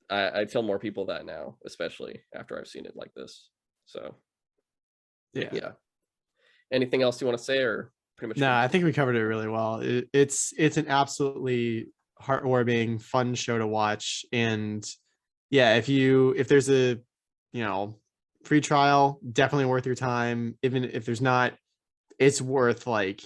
I tell more people that now, especially after I've seen it like this. So yeah. Anything else you want to say, or pretty much? No, I think we covered it really well. It's an absolutely heartwarming, fun show to watch. And yeah, if there's a free trial, definitely worth your time. Even if there's not, it's worth, like,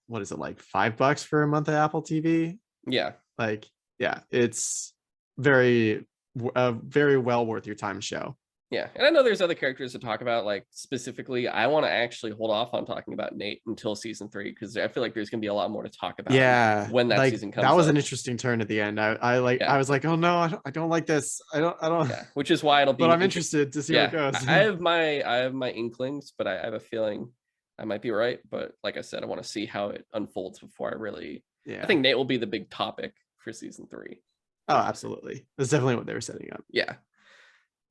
what is it, like $5 for a month of Apple TV? Yeah. Like, yeah, it's very well worth your time show. Yeah, and I know there's other characters to talk about. Like, specifically, I want to actually hold off on talking about Nate until season 3, because I feel like there's gonna be a lot more to talk about. Yeah, when that season comes. That was up. An interesting turn at the end. I was like, oh no, I don't like this. I don't. Yeah, which is why it'll be. But I'm interested to see where it goes. I have my inklings, but I have a feeling I might be right. But like I said, I want to see how it unfolds before I really. Yeah. I think Nate will be the big topic for season 3. Oh, absolutely. That's definitely what they were setting up. Yeah.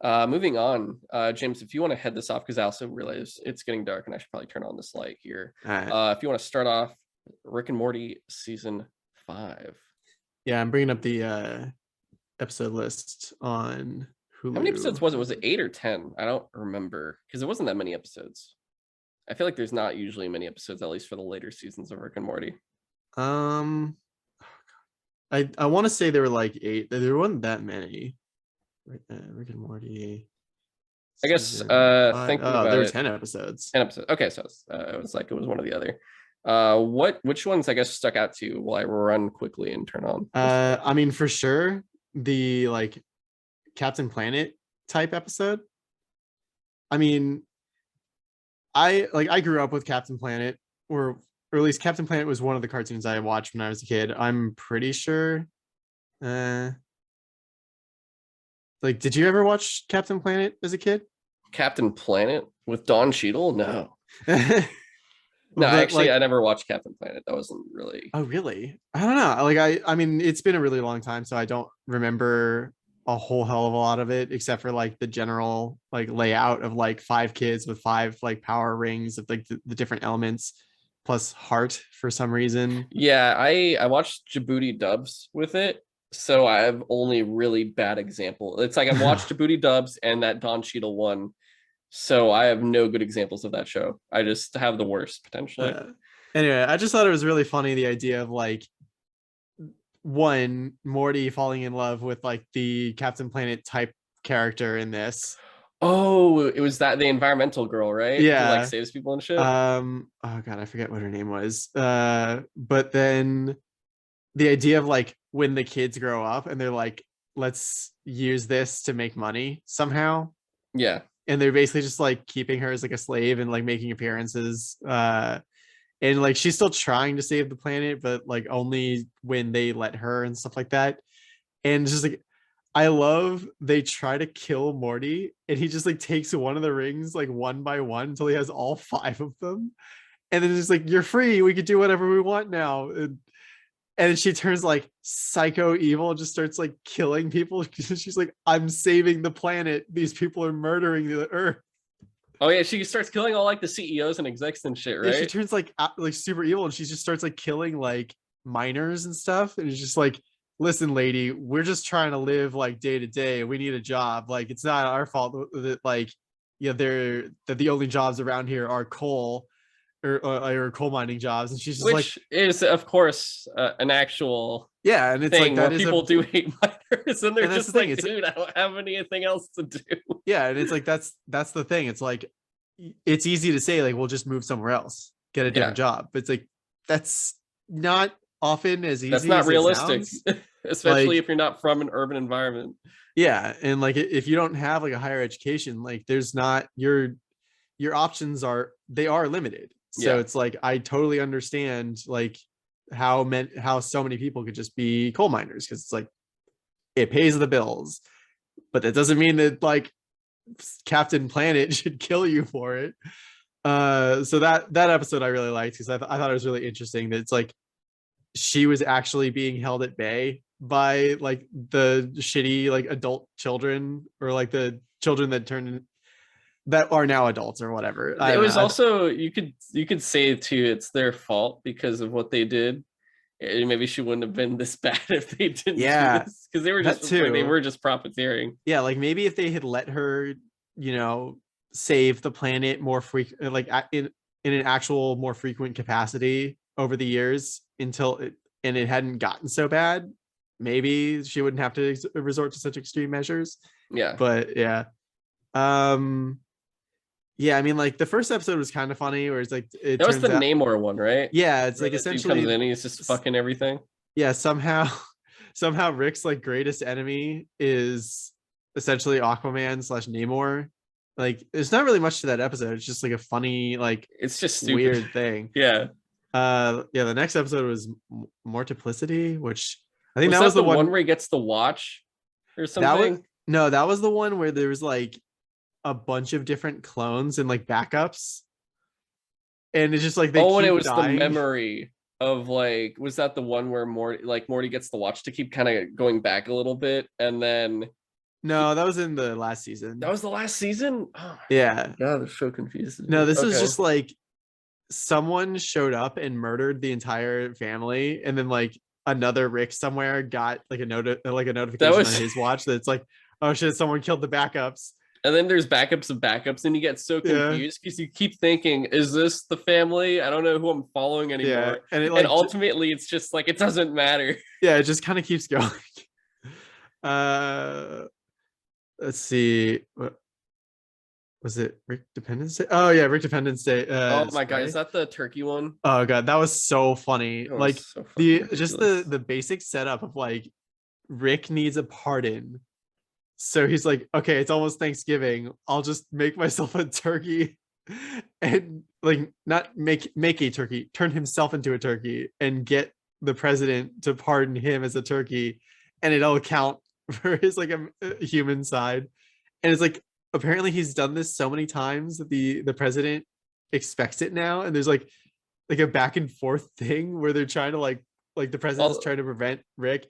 Moving on, James, if you want to head this off, because I also realize it's getting dark and I should probably turn on this light here. Right. If you want to start off Rick and Morty season 5. Yeah, I'm bringing up the episode list on Hulu. How many episodes was it? Was it 8 or 10? I don't remember, because it wasn't that many episodes. I feel like there's not usually many episodes, at least for the later seasons of Rick and Morty. I want to say there were like 8. There wasn't that many. Rick and Morty. I guess thinking about there were 10 episodes. 10 episodes. Okay, so it was one or the other. Which ones I guess stuck out to you while I run quickly and turn on? I mean, for sure, the like Captain Planet type episode. I mean, I grew up with Captain Planet, or at least Captain Planet was one of the cartoons I watched when I was a kid. I'm pretty sure. Like, did you ever watch Captain Planet as a kid? Captain Planet with Don Cheadle? No. No, actually, I never watched Captain Planet. That wasn't really. Oh, really? I don't know. Like, I mean, it's been a really long time, so I don't remember a whole hell of a lot of it, except for like the general like layout of like 5 kids with 5 like power rings of like the different elements, plus heart for some reason. Yeah, I watched Djibouti dubs with it. So I have only really bad example. It's like I've watched Djibouti dubs and that Don Cheadle one. So I have no good examples of that show. I just have the worst potentially. Anyway, I just thought it was really funny, the idea of like Morty falling in love with like the Captain Planet type character in this. Oh, it was the environmental girl, right? Yeah, who like saves people and shit. Oh god, I forget what her name was. But then the idea of like when the kids grow up and they're like, let's use this to make money somehow. Yeah. And they're basically just like keeping her as like a slave and like making appearances. And like she's still trying to save the planet, but like only when they let her and stuff like that. And just like, I love they try to kill Morty and he just like takes one of the rings like one by one until he has all 5 of them. And then it's like, you're free. We could do whatever we want now. And she turns like psycho evil and just starts like killing people. She's like, I'm saving the planet. These people are murdering the earth. Oh yeah, she starts killing all like the CEOs and execs and shit, right? Yeah, she turns like super evil and she just starts like killing like miners and stuff. And it's just like, listen, lady, we're just trying to live like day to day. We need a job. Like, it's not our fault that like, yeah, that the only jobs around here are coal. Or coal mining jobs, and she's just which is of course an actual Yeah, and it's like thing where that is a, people do hate minors, and they're and that's the just thing. like, dude, I don't have anything else to do. Yeah, and it's like that's the thing. It's like it's easy to say like we'll just move somewhere else, get a Yeah, different job. But it's like that's not often as that's easy not as it realistic, sounds. especially Like if you're not from an urban environment. yeah, and like if you don't have like a higher education, like there's not your options are they are limited. So Yeah, it's like I totally understand like how so many people could just be coal miners because it's like it pays the bills, but that doesn't mean that like Captain Planet should kill you for it. So that episode I really liked because I thought it was really interesting that it's like she was actually being held at bay by like the shitty like adult children or like the children that are now adults or whatever. I it don't know. was also, you could say too, it's their fault because of what they did. Maybe she wouldn't have been this bad if they didn't do Yeah, this, because they were that just like, they too. were just profiteering. Yeah, like maybe if they had let her, save the planet more frequent, like in an actual more frequent capacity over the years until it hadn't gotten so bad, maybe she wouldn't have to resort to such extreme measures. Yeah, But yeah, um, yeah, I mean, like the first episode was kind of funny, where it's like it that was the turns out, Namor one, right? yeah, it's Where like that dude comes essentially, in, he's just fucking everything. yeah, somehow somehow Rick's like greatest enemy is essentially Aquaman slash Namor. Like there's not really much to that episode. It's just like a funny, like It's just stupid. weird thing. Yeah. Yeah, the next episode was Mortiplicity, which I think Was that was that the the one one where he gets the watch or that was something? no, that was the one where there was like a bunch of different clones and like backups. And it's just like they Oh, and it keep was the dying. memory of like, was that the one where Morty gets the watch to keep kind of going back a little bit, and then No, that was in the last that season. was the last season? Oh Yeah. my god, this so confuses No, me. this was Okay. just like someone showed up and murdered the entire family, and then like another Rick somewhere got like a That notification on was his watch that's like, oh shit, someone killed the backups. and then there's backups of backups, and you get so Yeah, confused because you keep thinking, is this the family? I don't know who I'm following yeah, anymore. and it And like ultimately it's just like, it doesn't matter. yeah, it just kind of keeps going. uh let's see, what was it? Rick Dependence Day? Oh yeah, Rick Dependence Day. Oh my god, is Spray. that the turkey one? Oh god, that was so funny. That was Like so fucking the just ridiculous. the basic setup of like Rick needs a pardon. So he's like, okay, it's almost Thanksgiving. I'll just make myself a turkey and like not make a turkey, turn himself into a turkey and get the president to pardon him as a turkey, and it'll count for his like a human side. And it's like apparently he's done this so many times that the president expects it now. And there's like a back and forth thing where they're trying to like the president's All trying to prevent Rick,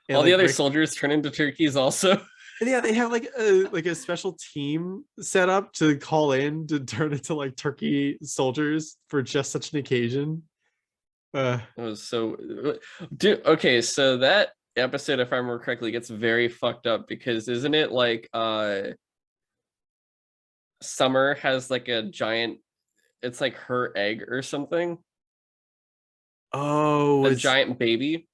and all the like other Rick. soldiers turn into turkeys also. And yeah, they have like a special team set up to call in to turn into like turkey soldiers for just such an occasion. It was so, dude. Okay, so that episode, if I remember correctly, gets very fucked up because isn't it like Summer has like a giant, it's like her egg or something, Oh, a it's giant baby.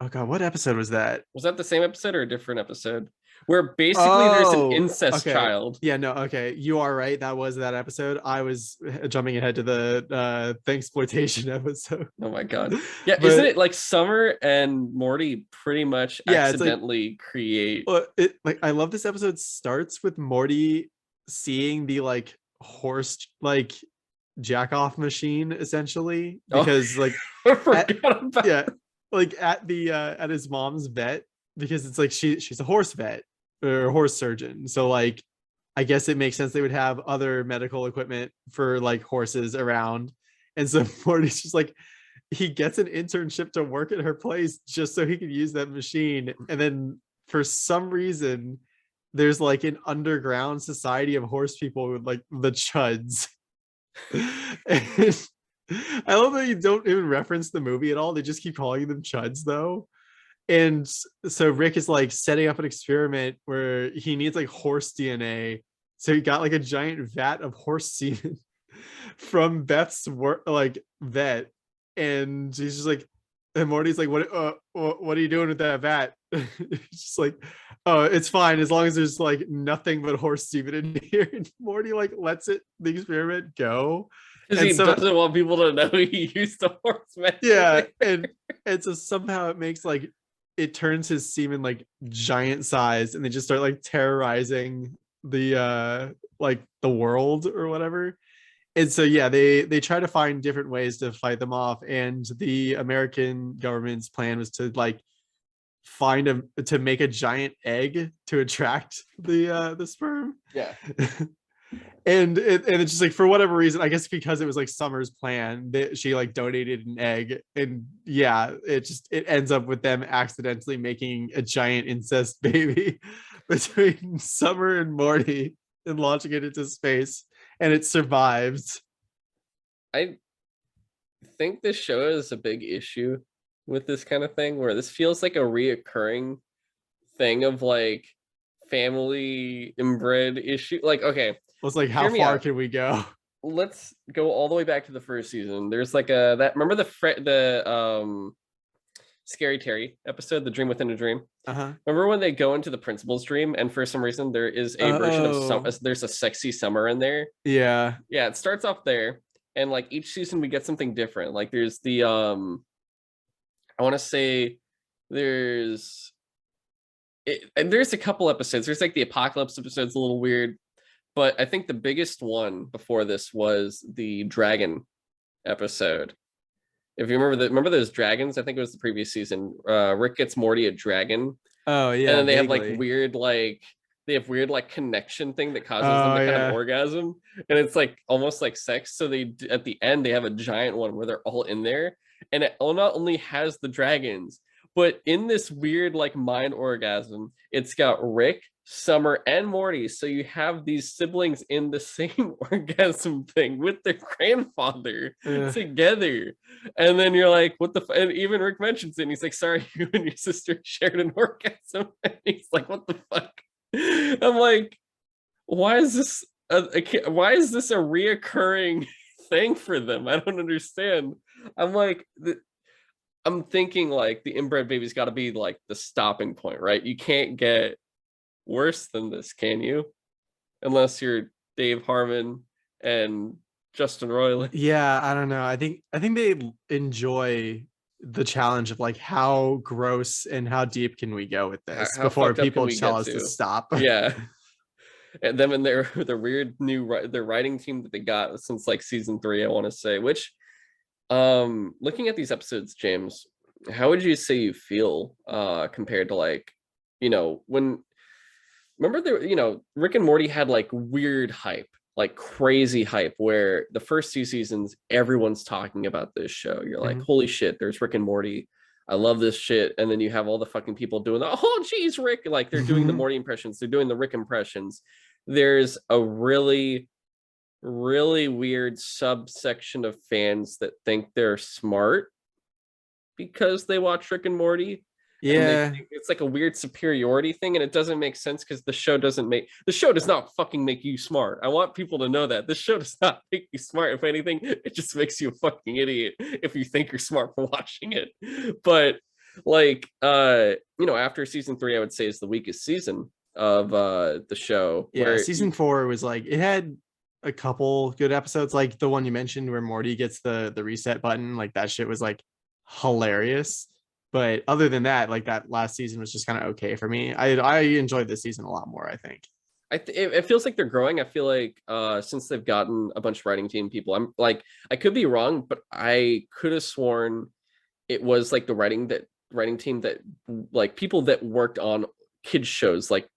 oh god, what episode was that? Was that the same episode or a different episode? Where basically there's an Oh, incest okay. child. Yeah, no, okay. You are right. That was that episode. I was jumping ahead to the exploitation episode. Oh my god. Yeah, isn't But it like Summer and Morty pretty much yeah, it's like accidentally create? it like I love this episode starts with Morty seeing the like horse like jack off machine essentially Oh, because like I at forgot about. yeah, like at his mom's vet, because it's like she's a horse vet or a horse surgeon, so like I guess it makes sense they would have other medical equipment for like horses around. And so Morty's just like he gets an internship to work at her place just so he could use that machine. And then for some reason there's like an underground society of horse people with like the chuds. And I love that you don't even reference the movie at all. They just keep calling them chuds though. And so Rick is like setting up an experiment where he needs like horse DNA. So he got like a giant vat of horse semen from Beth's work, like vet. And he's just like, And Morty's like, what are you doing with that bat? It's just like, oh, it's fine as long as there's like nothing but horse semen in here. And Morty like lets the experiment go. Because And he so doesn't want people to know he used a horse yeah, masturbator. and so somehow it makes like it turns his semen like giant size, and they just start like terrorizing the world or whatever. And so yeah, they try to find different ways to fight them off, and the American government's plan was to like to make a giant egg to attract the sperm. Yeah. And it's just like for whatever reason, I guess because it was like Summer's plan, that she like donated an egg, and yeah, it ends up with them accidentally making a giant incest baby between Summer and Morty and launching it into space, and it survives. I think this show is a big issue with this kind of thing, where this feels like a reoccurring thing of like family inbred issue. Like, okay, It's like, how hear me far out. can we go? Let's go all the way back to the first season. There's like remember the Scary Terry episode, The Dream Within a Dream? Uh-huh. Remember when they go into the principal's dream and for some reason there is a version of there's a sexy Summer in there? Yeah. Yeah, it starts off there, and like each season we get something different. Like there's the I want to say there's and there's a couple episodes. There's like the apocalypse episode's a little weird, but I think the biggest one before this was the dragon episode. If you remember those dragons, I think it was the previous season. Rick gets Morty a dragon, Oh yeah. and then they vaguely. have weird like connection thing that causes them to kind of orgasm, and it's like almost like sex. So they at the end they have a giant one where they're all in there, and it not only has the dragons, but in this weird like mind orgasm, it's got Rick, Summer, and Morty. So you have these siblings in the same orgasm thing with their grandfather together. And then you're like, what the and even Rick mentions it, and he's like, sorry, you and your sister shared an orgasm. And he's like, what the fuck? I'm like, why is this why is this a reoccurring thing for them? I don't understand. I'm like, I'm thinking like the inbred baby's got to be like the stopping point, right? You can't get worse than this, can you? Unless you're Dave Harmon and Justin Roiland. Yeah, I don't know. I think they enjoy the challenge of like how gross and how deep can we go with this How before fucked up can people we tell get us to to? stop. Yeah. And them and their weird new their writing team that they got since like season 3, I want to say. Which, looking at these episodes, James, how would you say you feel compared to like, when remember there, Rick and Morty had like weird hype, like crazy hype, where the first 2 seasons everyone's talking about this show. You're like, holy shit, there's Rick and Morty. I love this shit. And then you have all the fucking people doing the, oh geez, Rick, like they're doing the Morty impressions, they're doing the Rick impressions. There's a really, really weird subsection of fans that think they're smart because they watch Rick and Morty. Yeah. And it's like a weird superiority thing, and it doesn't make sense because the show does not fucking make you smart. I want people to know that the show does not make you smart. If anything, it just makes you a fucking idiot if you think you're smart for watching it. But like after season 3, I would say is the weakest season of the show. Yeah, season 4 was like, it had a couple good episodes, like the one you mentioned where Morty gets the reset button. Like that shit was like hilarious. But other than that, like that last season was just kind of okay for me. I enjoyed this season a lot more, I think. It feels like they're growing. I feel like since they've gotten a bunch of writing team people, I'm like, I could be wrong, but I could have sworn it was like the writing team that like people that worked on kids shows like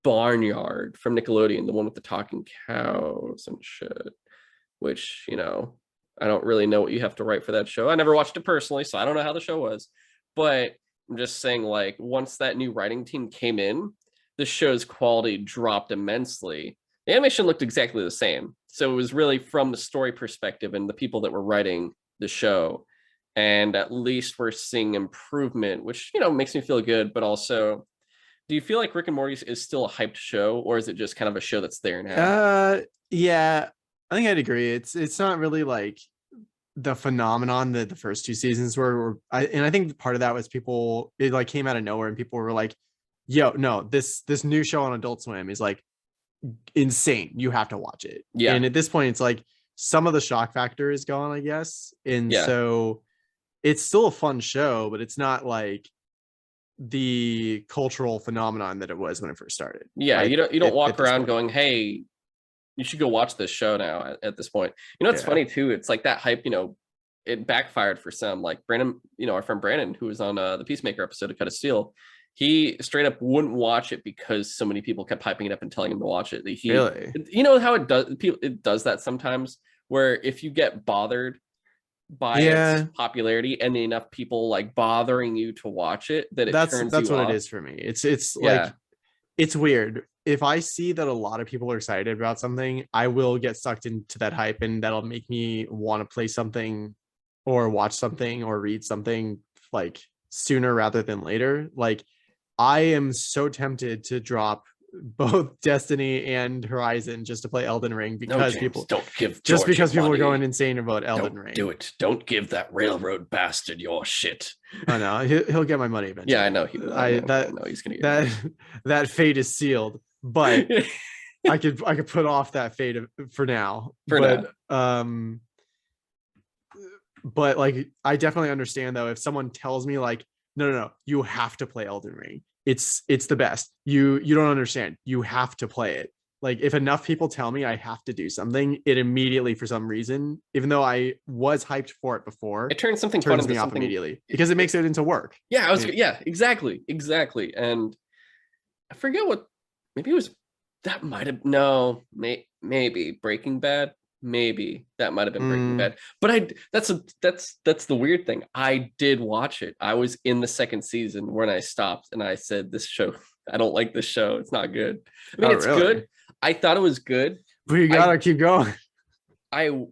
Barnyard from Nickelodeon, the one with the talking cows and shit, which, I don't really know what you have to write for that show. I never watched it personally, so I don't know how the show was. But I'm just saying, like, once that new writing team came in, the show's quality dropped immensely. The animation looked exactly the same. So it was really from the story perspective and the people that were writing the show. And at least we're seeing improvement, which, makes me feel good. But also, do you feel like Rick and Morty is still a hyped show, or is it just kind of a show that's there now? Yeah, I think I'd agree. It's not really like the phenomenon that the first two seasons were. And I think part of that was it like came out of nowhere, and people were like, "Yo, no, this new show on Adult Swim is like insane. You have to watch it." Yeah. And at this point, it's like some of the shock factor is gone, I guess. And Yeah. so it's still a fun show, but it's not like the cultural phenomenon that it was when it first started. Yeah. Like, You don't walk at this around point. going, hey, you should go watch this show now at this point. You know, it's Yeah. funny too. It's like that hype, you know, it backfired for some. Like Brandon, you know, our friend Brandon, who was on the Peacemaker episode of Cut of Steel, he straight up wouldn't watch it because so many people kept hyping it up and telling him to watch it. Really? You know how it does that sometimes, where if you get bothered by Yeah. its popularity and enough people like bothering you to watch it, that it turns That's you what off. it is for me. It's Yeah. like, it's weird. If I see that a lot of people are excited about something, I will get sucked into that hype, and that'll make me want to play something or watch something or read something like sooner rather than later. Like, I am so tempted to drop both Destiny and Horizon just to play Elden Ring, because James, don't give just George because people money. are going insane about Elden Don't Ring. do it. Don't give that railroad bastard your shit. Oh no, he'll get my money eventually. Yeah, I know he will. I know he's gonna get that fate is sealed. But I could put off that fate for now. But like, I definitely understand though, if someone tells me like, no, you have to play Elden Ring. It's the best. You don't understand. You have to play it. Like, if enough people tell me I have to do something, it immediately, for some reason, even though I was hyped for it before, it turns something fun into me off something immediately, because it makes it into work. Yeah, exactly. And I forget what, maybe it was, that might have, no, maybe Breaking Bad. Maybe that might have been Breaking Bad, but that's the weird thing. I did watch it. I was in the second season when I stopped, and I said, "This show, I don't like this show. It's not good." I mean, it's really good. I thought it was good, but you gotta keep going. I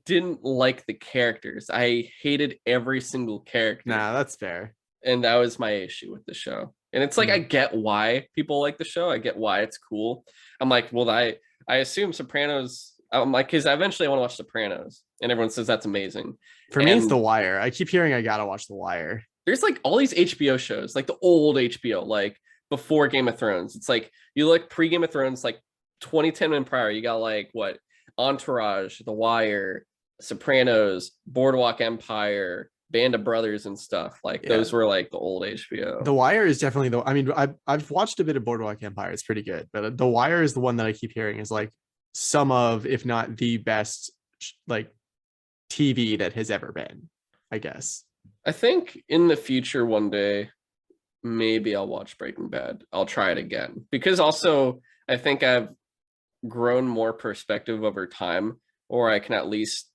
didn't like the characters. I hated every single character. Nah, that's fair. And that was my issue with the show. And it's like, I get why people like the show. I get why it's cool. I'm like, well, I assume Sopranos. I'm like, because eventually I want to watch Sopranos, and everyone says that's amazing. For me, it's The Wire. I keep hearing I gotta watch The Wire. There's like all these HBO shows, like the old HBO, like before Game of Thrones. It's like, you look pre Game of Thrones, like 2010 and prior, you got like what, Entourage, The Wire, Sopranos, Boardwalk Empire, Band of Brothers and stuff. Like those were like the old HBO. The Wire is definitely I mean, I've watched a bit of Boardwalk Empire. It's pretty good, but The Wire is the one that I keep hearing is like some of, if not the best, like TV that has ever been, I guess. I think in the future, one day, maybe I'll watch Breaking Bad. I'll try it again, because also I think I've grown more perspective over time, or I can at least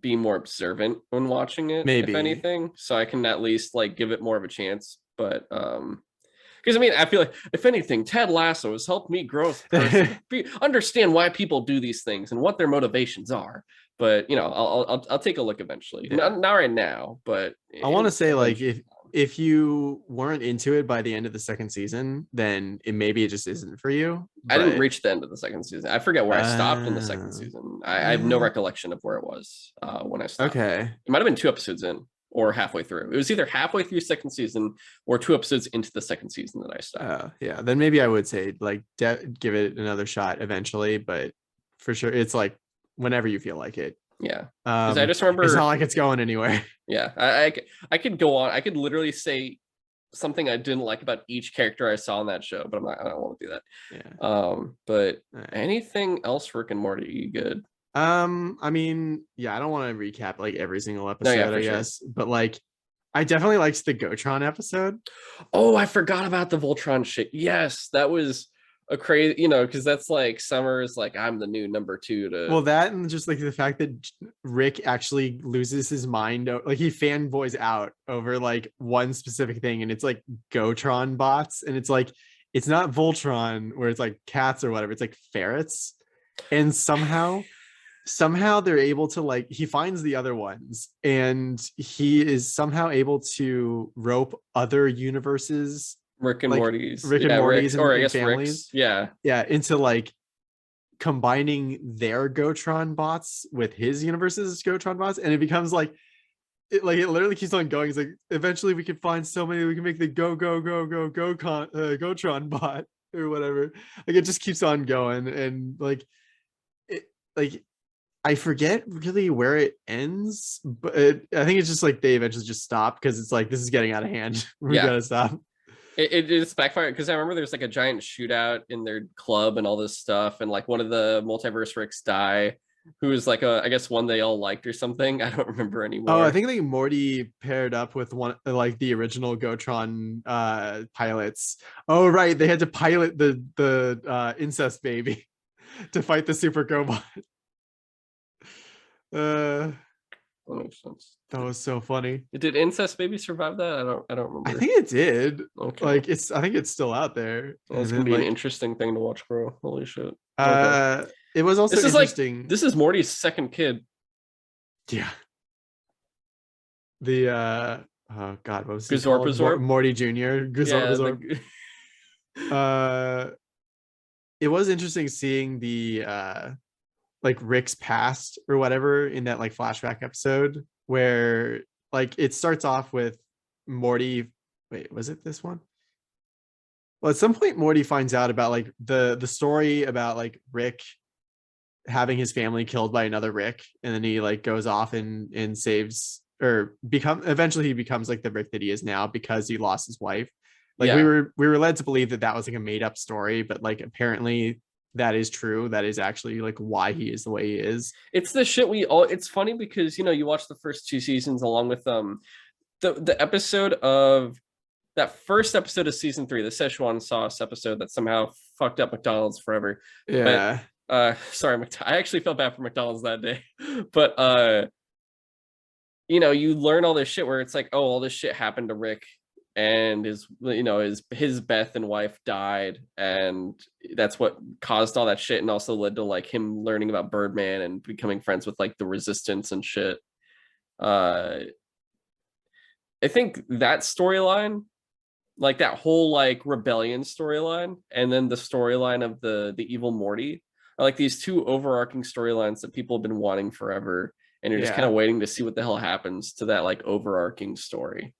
be more observant when watching it, if anything, so I can at least like give it more of a chance. But because I mean, I feel like, if anything, Ted Lasso has helped me grow as a person, understand why people do these things and what their motivations are. But you know, I'll take a look eventually. Not right now, but I want to say, like, if you weren't into it by the end of the second season, then maybe it just isn't for you. I didn't reach the end of the second season. I forget where I stopped in the second season. I have no recollection of where it was when I stopped. Okay, it might have been 2 episodes in, or halfway through. It was either halfway through second season or 2 episodes into the second season that I stopped. Yeah, then maybe I would say like give it another shot eventually, but for sure it's like whenever you feel like it. Yeah, because I just remember it's not like it's going anywhere. Yeah, I could go on. I could literally say something I didn't like about each character I saw in that show, but I don't want to do that. Yeah. But anything else, Rick and Morty, you good? I mean, yeah, I don't want to recap like every single episode, I guess, but like, I definitely liked the Gotron episode. Oh, I forgot about the Voltron shit. Yes, that was a crazy, you know, because that's like Summer's like, I'm the new number 2 to. Well, that, and just like the fact that Rick actually loses his mind, like he fanboys out over like one specific thing, and it's like Gotron bots, and it's like, it's not Voltron where it's like cats or whatever, it's like ferrets, and somehow they're able to, like, he finds the other ones, and he is somehow able to rope other universes, Rick and like Morty's, and Morty's, or I and guess families, Rick's, yeah, into like combining their Gotron bots with his universe's Gotron bots, and it becomes like it literally keeps on going. It's like eventually we can find so many, we can make the Gotron bot or whatever. Like it just keeps on going, and like it like I forget really where it ends, but I think it's just like they eventually just stop because it's like this is getting out of hand. We gotta stop. It is backfired because I remember there's like a giant shootout in their club and all this stuff, and like one of the multiverse Ricks die, who is like I guess one they all liked or something. I don't remember anymore. Oh, I think like Morty paired up with one like the original Gotron pilots. Oh right, they had to pilot the incest baby to fight the Super Gobot. That makes sense. That was so funny. Did incest baby survive that? I don't remember. I think it did. Okay. Like I think it's still out there. That's gonna be an interesting thing to watch grow. Holy shit. It was also interesting. This is Morty's second kid. Yeah. The oh god, what was he Gazorpazorp? Morty Jr. Gazorpazorp. It was interesting seeing the like Rick's past or whatever in that like flashback episode where like it starts off with Morty. Wait, was it this one? Well, at some point Morty finds out about like the story about like Rick having his family killed by another Rick, and then he like goes off and saves or eventually he becomes like the Rick that he is now because he lost his wife. Like we were led to believe that was like a made up story, but like apparently that is true. That is actually like why he is the way he is. It's the shit it's funny because you watch the first 2 seasons along with the episode of that first episode of season 3, the Szechuan sauce episode that somehow fucked up McDonald's forever. Yeah. But, sorry, I actually felt bad for McDonald's that day. But you learn all this shit where it's like, oh, all this shit happened to Rick, and his Beth and wife died, and that's what caused all that shit, and also led to like him learning about Birdman and becoming friends with like the Resistance and shit. I think that storyline, like that whole like rebellion storyline, and then the storyline of the evil Morty, are like these 2 overarching storylines that people have been wanting forever, and you're just kind of waiting to see what the hell happens to that like overarching story.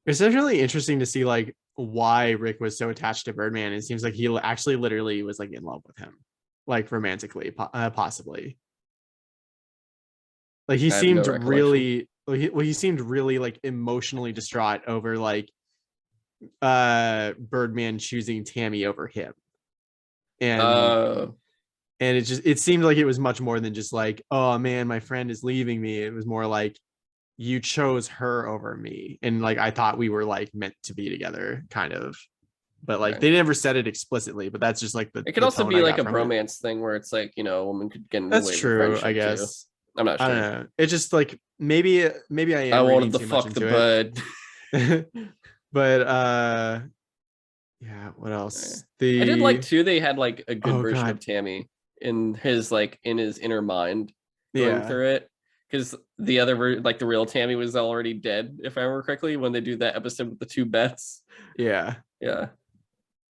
It's definitely interesting to see like why Rick was so attached to Birdman. It seems like he actually literally was like in love with him, like romantically, possibly. Like he seemed really, he seemed really like emotionally distraught over like Birdman choosing Tammy over him, and it seemed like it was much more than just like, oh man, my friend is leaving me. It was more like, you chose her over me, and like I thought we were like meant to be together, kind of. But like they never said it explicitly, but that's just like it could also be like a bromance thing where it's like a woman could get in the way. That's true, I guess. Too. I'm not sure. I don't know. It's just like maybe I am. I wanted to fuck the bud. But yeah, what else? I did like too. They had like a good version of Tammy in his inner mind going through it, because the other like the real Tammy was already dead, if I remember correctly, when they do that episode with the 2 bets. Yeah.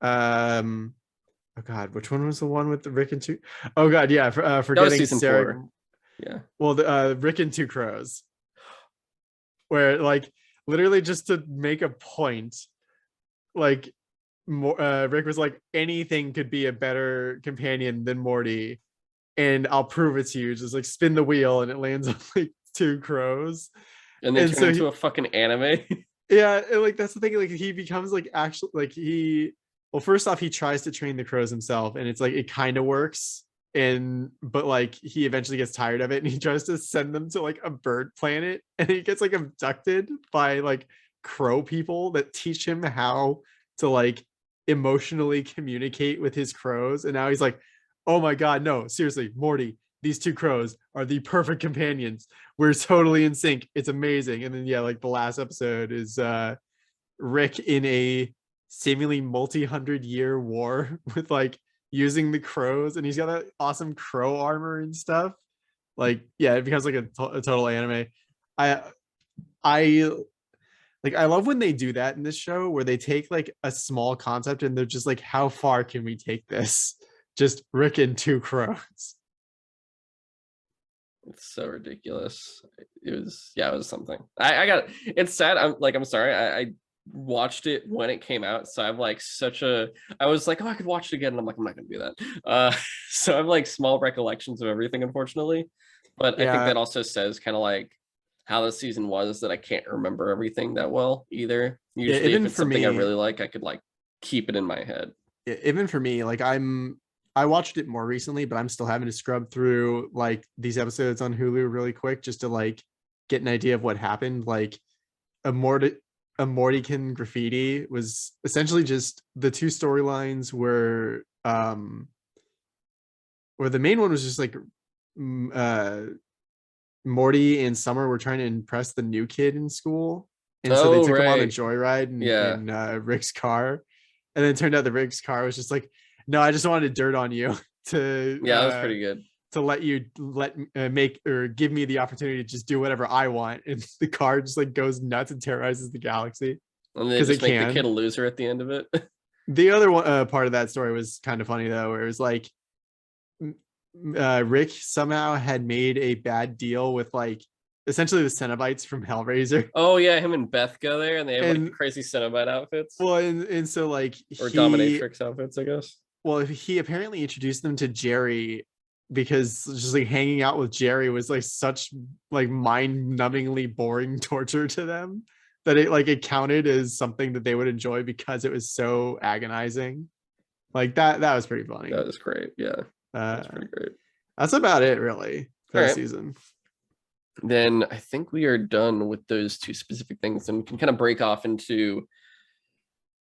Oh god, which one was the one with the Rick and 2? Oh god, yeah, forgetting Sarah. 4. Yeah. Well, the Rick and 2 Crows, where like literally just to make a point, like Rick was like, anything could be a better companion than Morty, and I'll prove it to you. Just like spin the wheel, and it lands on like 2 crows, and then turn into a fucking anime. Yeah, and like that's the thing. Like he becomes like actually like well, first off, he tries to train the crows himself, and it's like it kind of works, but like he eventually gets tired of it, and he tries to send them to like a bird planet, and he gets like abducted by like crow people that teach him how to like emotionally communicate with his crows. And now he's like, oh my god, no, seriously, Morty, these 2 crows are the perfect companions. We're totally in sync. It's amazing. And then like the last episode is Rick in a seemingly multi-100-year war with like using the crows, and he's got that awesome crow armor and stuff. Like it becomes like a total anime. I love when they do that in this show, where they take like a small concept and they're just like, how far can we take this? just Rick and two crows. It's so ridiculous. It was something. I got it's sad. I'm sorry. I watched it when it came out, so I'm like I was like, oh, I could watch it again, and I'm like, I'm not gonna do that. So I'm like small recollections of everything, unfortunately. But I think Yeah, that also says kind of like how the season was, that I can't remember everything that well either. yeah. Usually if it's something I really like, I could like keep it in my head. Even for me, like I watched it more recently, but I'm still having to scrub through like these episodes on Hulu really quick just to like get an idea of what happened. Like a Morty a Mortykin graffiti was essentially just the two storylines where the main one was just like Morty and Summer were trying to impress the new kid in school. And so they Oh took him on a right. joyride Yeah. in Rick's car. And then it turned out the Rick's car was just like, no, I just wanted dirt on you Yeah, that was pretty good. to let you make or give me the opportunity to just do whatever I want. And the car just like goes nuts and terrorizes the galaxy And they because it just make the kid can. a loser at the end of it. The other one, part of that story was kind of funny though, where it was like Rick somehow had made a bad deal with like essentially the Cenobites from Hellraiser. Oh yeah, him and Beth go there and they have like the And crazy Cenobite outfits. well, and so like Or he dominatrix outfits, I guess. well he apparently introduced them to Jerry because just like hanging out with Jerry was like such like mind-numbingly boring torture to them that it counted as something that they would enjoy because it was so agonizing. Like that was pretty funny. That was great. Yeah, that's Uh, pretty great. that's about it really for All the right. season. Then I think we are done with those two specific things, and we can kind of break off into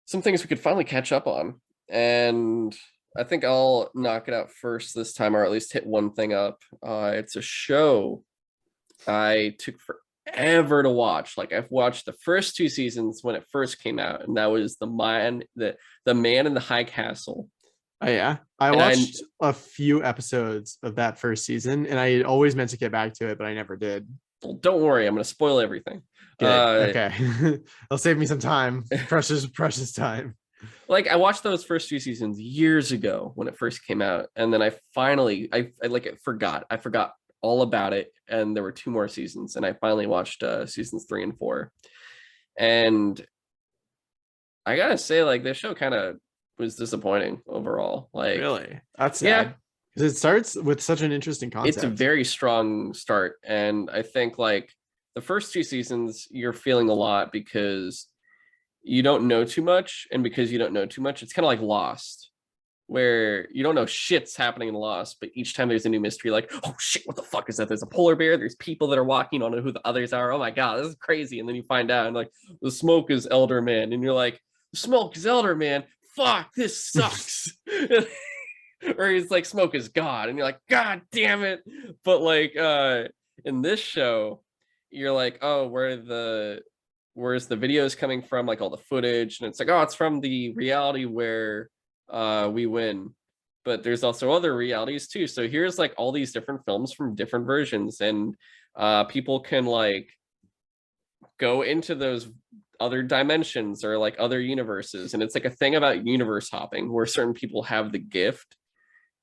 some things we could finally catch up on. And I think I'll knock it out first this time, or at least hit one thing up. It's a show I took forever to watch. Like I've watched the first two seasons when it first came out, and that was the Man in the High Castle. Oh yeah, I And watched a few episodes of that first season, and I always meant to get back to it, but I never did. well, don't worry, I'm going to spoil everything. Good. Okay, it'll save me some time, precious time. Like I watched those first few seasons years ago when it first came out, and then I finally I like forgot. I forgot all about it, and there were two more seasons, and I finally watched seasons 3 and 4. And I gotta say, like this show kind of was disappointing overall. Like, Really, that's yeah, sad because it starts with such an interesting it's a concept. very strong start, and I think like the first two seasons you're feeling a lot because you don't know too much, and because you don't know too much, it's kind of like Lost, where you don't know shit's happening in Lost, but each time there's a new mystery, like, oh shit, what the fuck is that? There's a polar bear, there's people that are walking, you don't know who the others are. Oh my god, this is crazy. And then you find out, and like, the smoke is Elder Man, and you're like, the smoke is Elder Man. Fuck, this sucks. Or he's like, smoke is God, and you're like, god damn it. But like in this show, you're like, oh, where's the videos coming from, like all the footage, and it's like, oh, it's from the reality where we win, but there's also other realities too. So here's like all these different films from different versions, and people can like go into those other dimensions or like other universes, and it's like a thing about universe hopping where certain people have the gift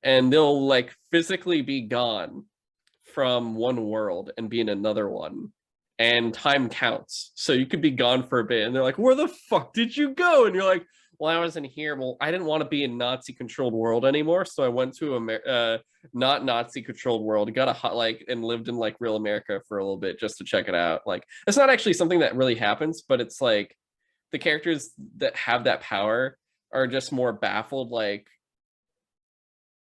and they'll like physically be gone from one world and be in another one, and time counts. So you could be gone for a bit, and they're like, where the fuck did you go? And you're like, well, I wasn't here. Well, I didn't want to be in Nazi controlled world anymore, so I went to a not Nazi controlled world, got a hot like, and lived in like real America for a little bit just to check it out. Like, it's not actually something that really happens, but it's like the characters that have that power are just more baffled, like,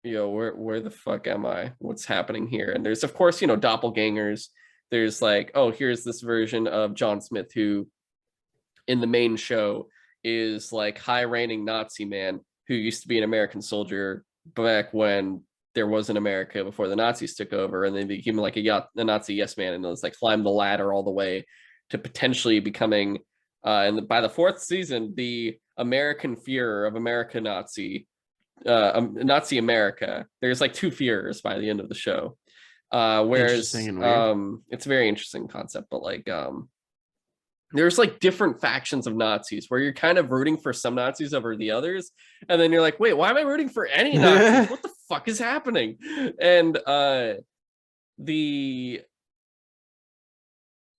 where the fuck am I? What's happening here? And there's of course, doppelgangers. There's like, oh, here's this version of John Smith who in the main show is like high reigning Nazi man who used to be an American soldier back when there was an America before the Nazis took over, and then became like a Nazi yes man, and it was like climbed the ladder all the way to potentially becoming and by the fourth season the American Führer of America Nazi America. There's like two Führers by the end of the show. Whereas it's a very interesting concept, but like there's like different factions of Nazis where you're kind of rooting for some Nazis over the others, and then you're like, wait, why am I rooting for any Nazis? What the fuck is happening? And the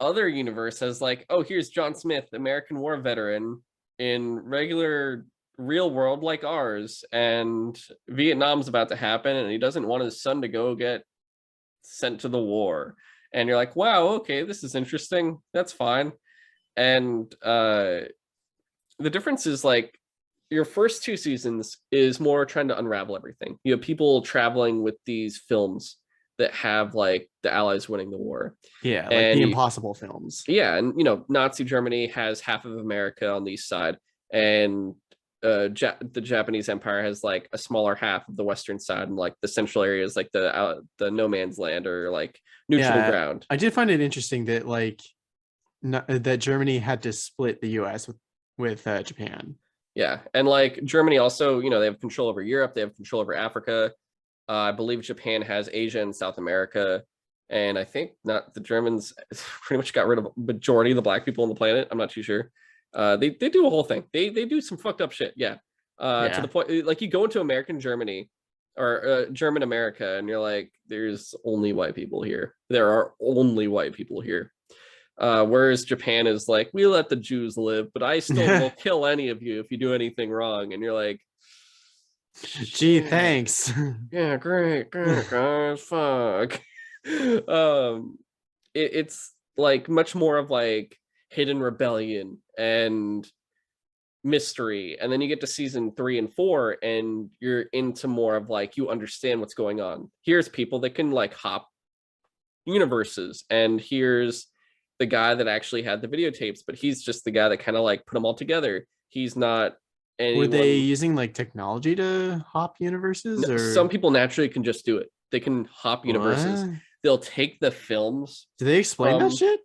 other universe has like, oh, here's John Smith, American war veteran in regular real world like ours, and Vietnam's about to happen, and he doesn't want his son to go get sent to the war. And you're like, wow, okay, this is interesting. That's fine. And the difference is like your first two seasons is more trying to unravel everything. You have people traveling with these films that have like the Allies winning the war. Yeah, like And the Impossible films. yeah, and you know, Nazi Germany has half of America on the east side, and the Japanese Empire has like a smaller half of the western side, and like the central areas, like the no man's land or like neutral ground. I did find it interesting that like that Germany had to split the U.S. with Japan. Yeah, and like Germany also, you know, they have control over Europe, they have control over Africa. I believe Japan has Asia and South America, and I think not the Germans pretty much got rid of a majority of the black people on the planet. I'm not too sure. They do a whole thing. They do some fucked up shit. Yeah. To the point, like you go into American Germany or German America, and you're like, there's only white people here. There are only white people here. Whereas Japan is like, we let the Jews live, but I still will kill any of you if you do anything wrong. And you're like, gee, thanks. Yeah, great, guys, fuck. It's like much more of like hidden rebellion and mystery, and then you get to season 3 and 4, and you're into more of like you understand what's going on. Here's people that can like hop universes, and here's the guy that actually had the videotapes, but he's just the guy that kind of like put them all together. He's not anyone... Were they using like technology to hop universes? No, or some people naturally can just do it. They can hop universes. What? They'll take the films. Do they explain that shit?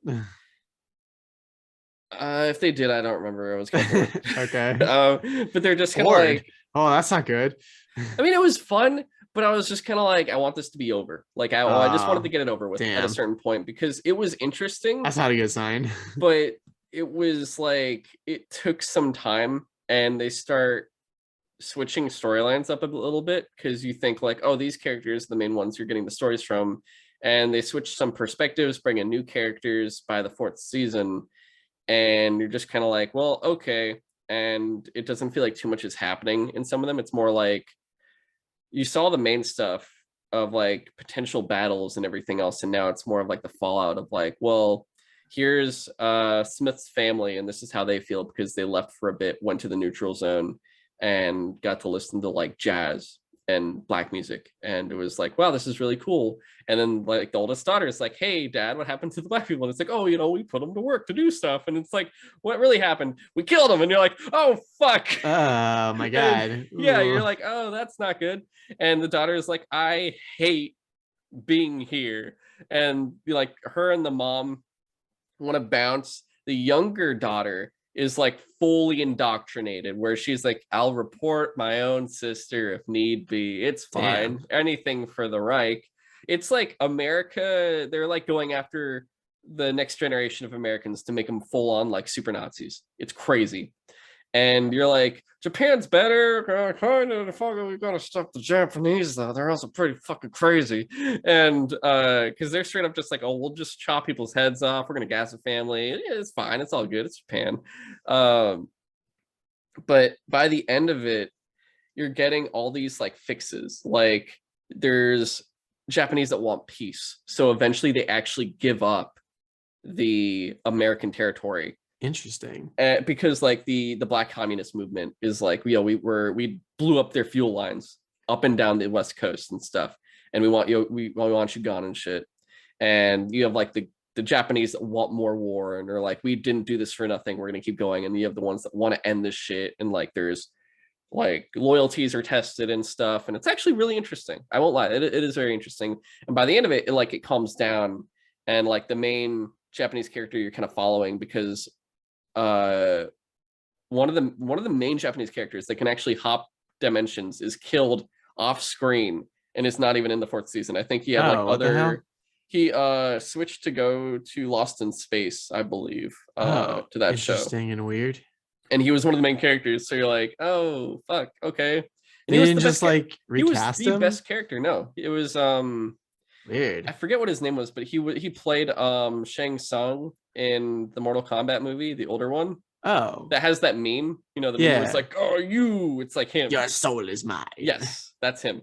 If they did, I don't remember. I was kind of okay. But they're just kind of like, oh, that's not good. I mean, it was fun, but I was just kind of like, I want this to be over. Like, I just wanted to get it over with at a certain point because it was interesting. That's not a good sign. But it was like, it took some time, and they start switching storylines up a little bit because you think like, oh, these characters are the main ones you're getting the stories from. And they switch some perspectives, bring in new characters by the 4th season. And you're just kind of like, well, okay. And it doesn't feel like too much is happening in some of them. It's more like you saw the main stuff of like potential battles and everything else, and now it's more of like the fallout of like, well, here's Smith's family, and this is how they feel because they left for a bit, went to the neutral zone, and got to listen to like jazz and black music, and it was like, wow, this is really cool. And then like the oldest daughter is like, hey dad, what happened to the black people? And it's like, oh, you know, we put them to work to do stuff. And it's like, what really happened? We killed them. And you're like, oh fuck, oh my god. And, yeah, you're like, oh, that's not good. And the daughter is like, I hate being here. And like her and the mom want to bounce. The younger daughter is like fully indoctrinated, where she's like, I'll report my own sister if need be. It's fine. Damn. Anything for the Reich. It's like America, they're like going after the next generation of Americans to make them full on like super Nazis. It's crazy. And you're like, Japan's better. Kind of, we gotta stop the Japanese though. They're also pretty fucking crazy. And because they're straight up just like, oh, we'll just chop people's heads off. We're gonna gas a family. Yeah, it's fine. It's all good. It's Japan. But by the end of it, you're getting all these like fixes. Like there's Japanese that want peace, so eventually they actually give up the American territory. Interesting. Because like the black communist movement is like, you know, we blew up their fuel lines up and down the West Coast and stuff, and we want you gone and shit. And you have like the Japanese that want more war and are like, we didn't do this for nothing, we're gonna keep going. And you have the ones that want to end this shit, and like there's like loyalties are tested and stuff, and it's actually really interesting. I won't lie, it is very interesting. And by the end of it, it calms down, and like the main Japanese character you're kind of following, because one of the main Japanese characters that can actually hop dimensions is killed off screen and is not even in the 4th season. I think he had he switched to go to Lost in Space, I believe, to that show. Interesting and weird. And he was one of the main characters, so you're like, oh fuck, okay. And They he was didn't the best. just like He was recast the him. best character. No, it was Weird. I forget what his name was, but he played Shang Tsung in the Mortal Kombat movie, the older one. Oh, That has that meme, the meme was yeah. like, "Oh, you!" It's like him. Your soul is mine. Yes, that's him.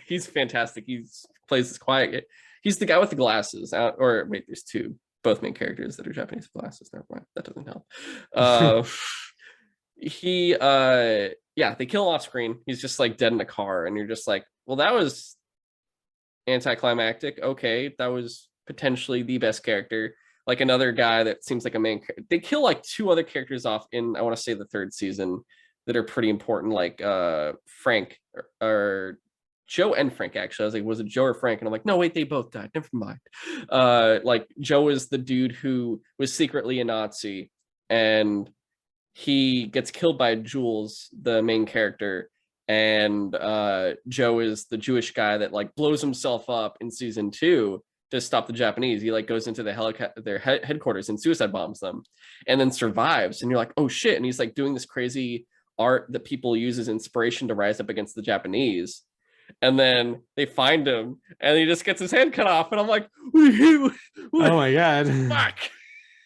He's fantastic. He plays this quiet. He's the guy with the glasses. Or wait, there's two, both main characters that are Japanese with glasses. Never mind, that doesn't help. Yeah, they kill him off screen. He's just like dead in a car, and you're just like, well, that was anticlimactic. Okay, that was potentially the best character. Like another guy that seems like a main. They kill like two other characters off in, I want to say, the third season that are pretty important, like Frank or Joe and Frank. Actually, I was like, was it Joe or Frank? And I'm like, no, wait, they both died. Never mind. Like Joe is the dude who was secretly a Nazi, and he gets killed by Jules, the main character, and Joe is the Jewish guy that like blows himself up in season 2 to stop the Japanese. He like goes into their headquarters and suicide bombs them, and then survives. And you're like, oh shit! And he's like doing this crazy art that people use as inspiration to rise up against the Japanese. And then they find him, and he just gets his head cut off. And I'm like, oh my god, fuck!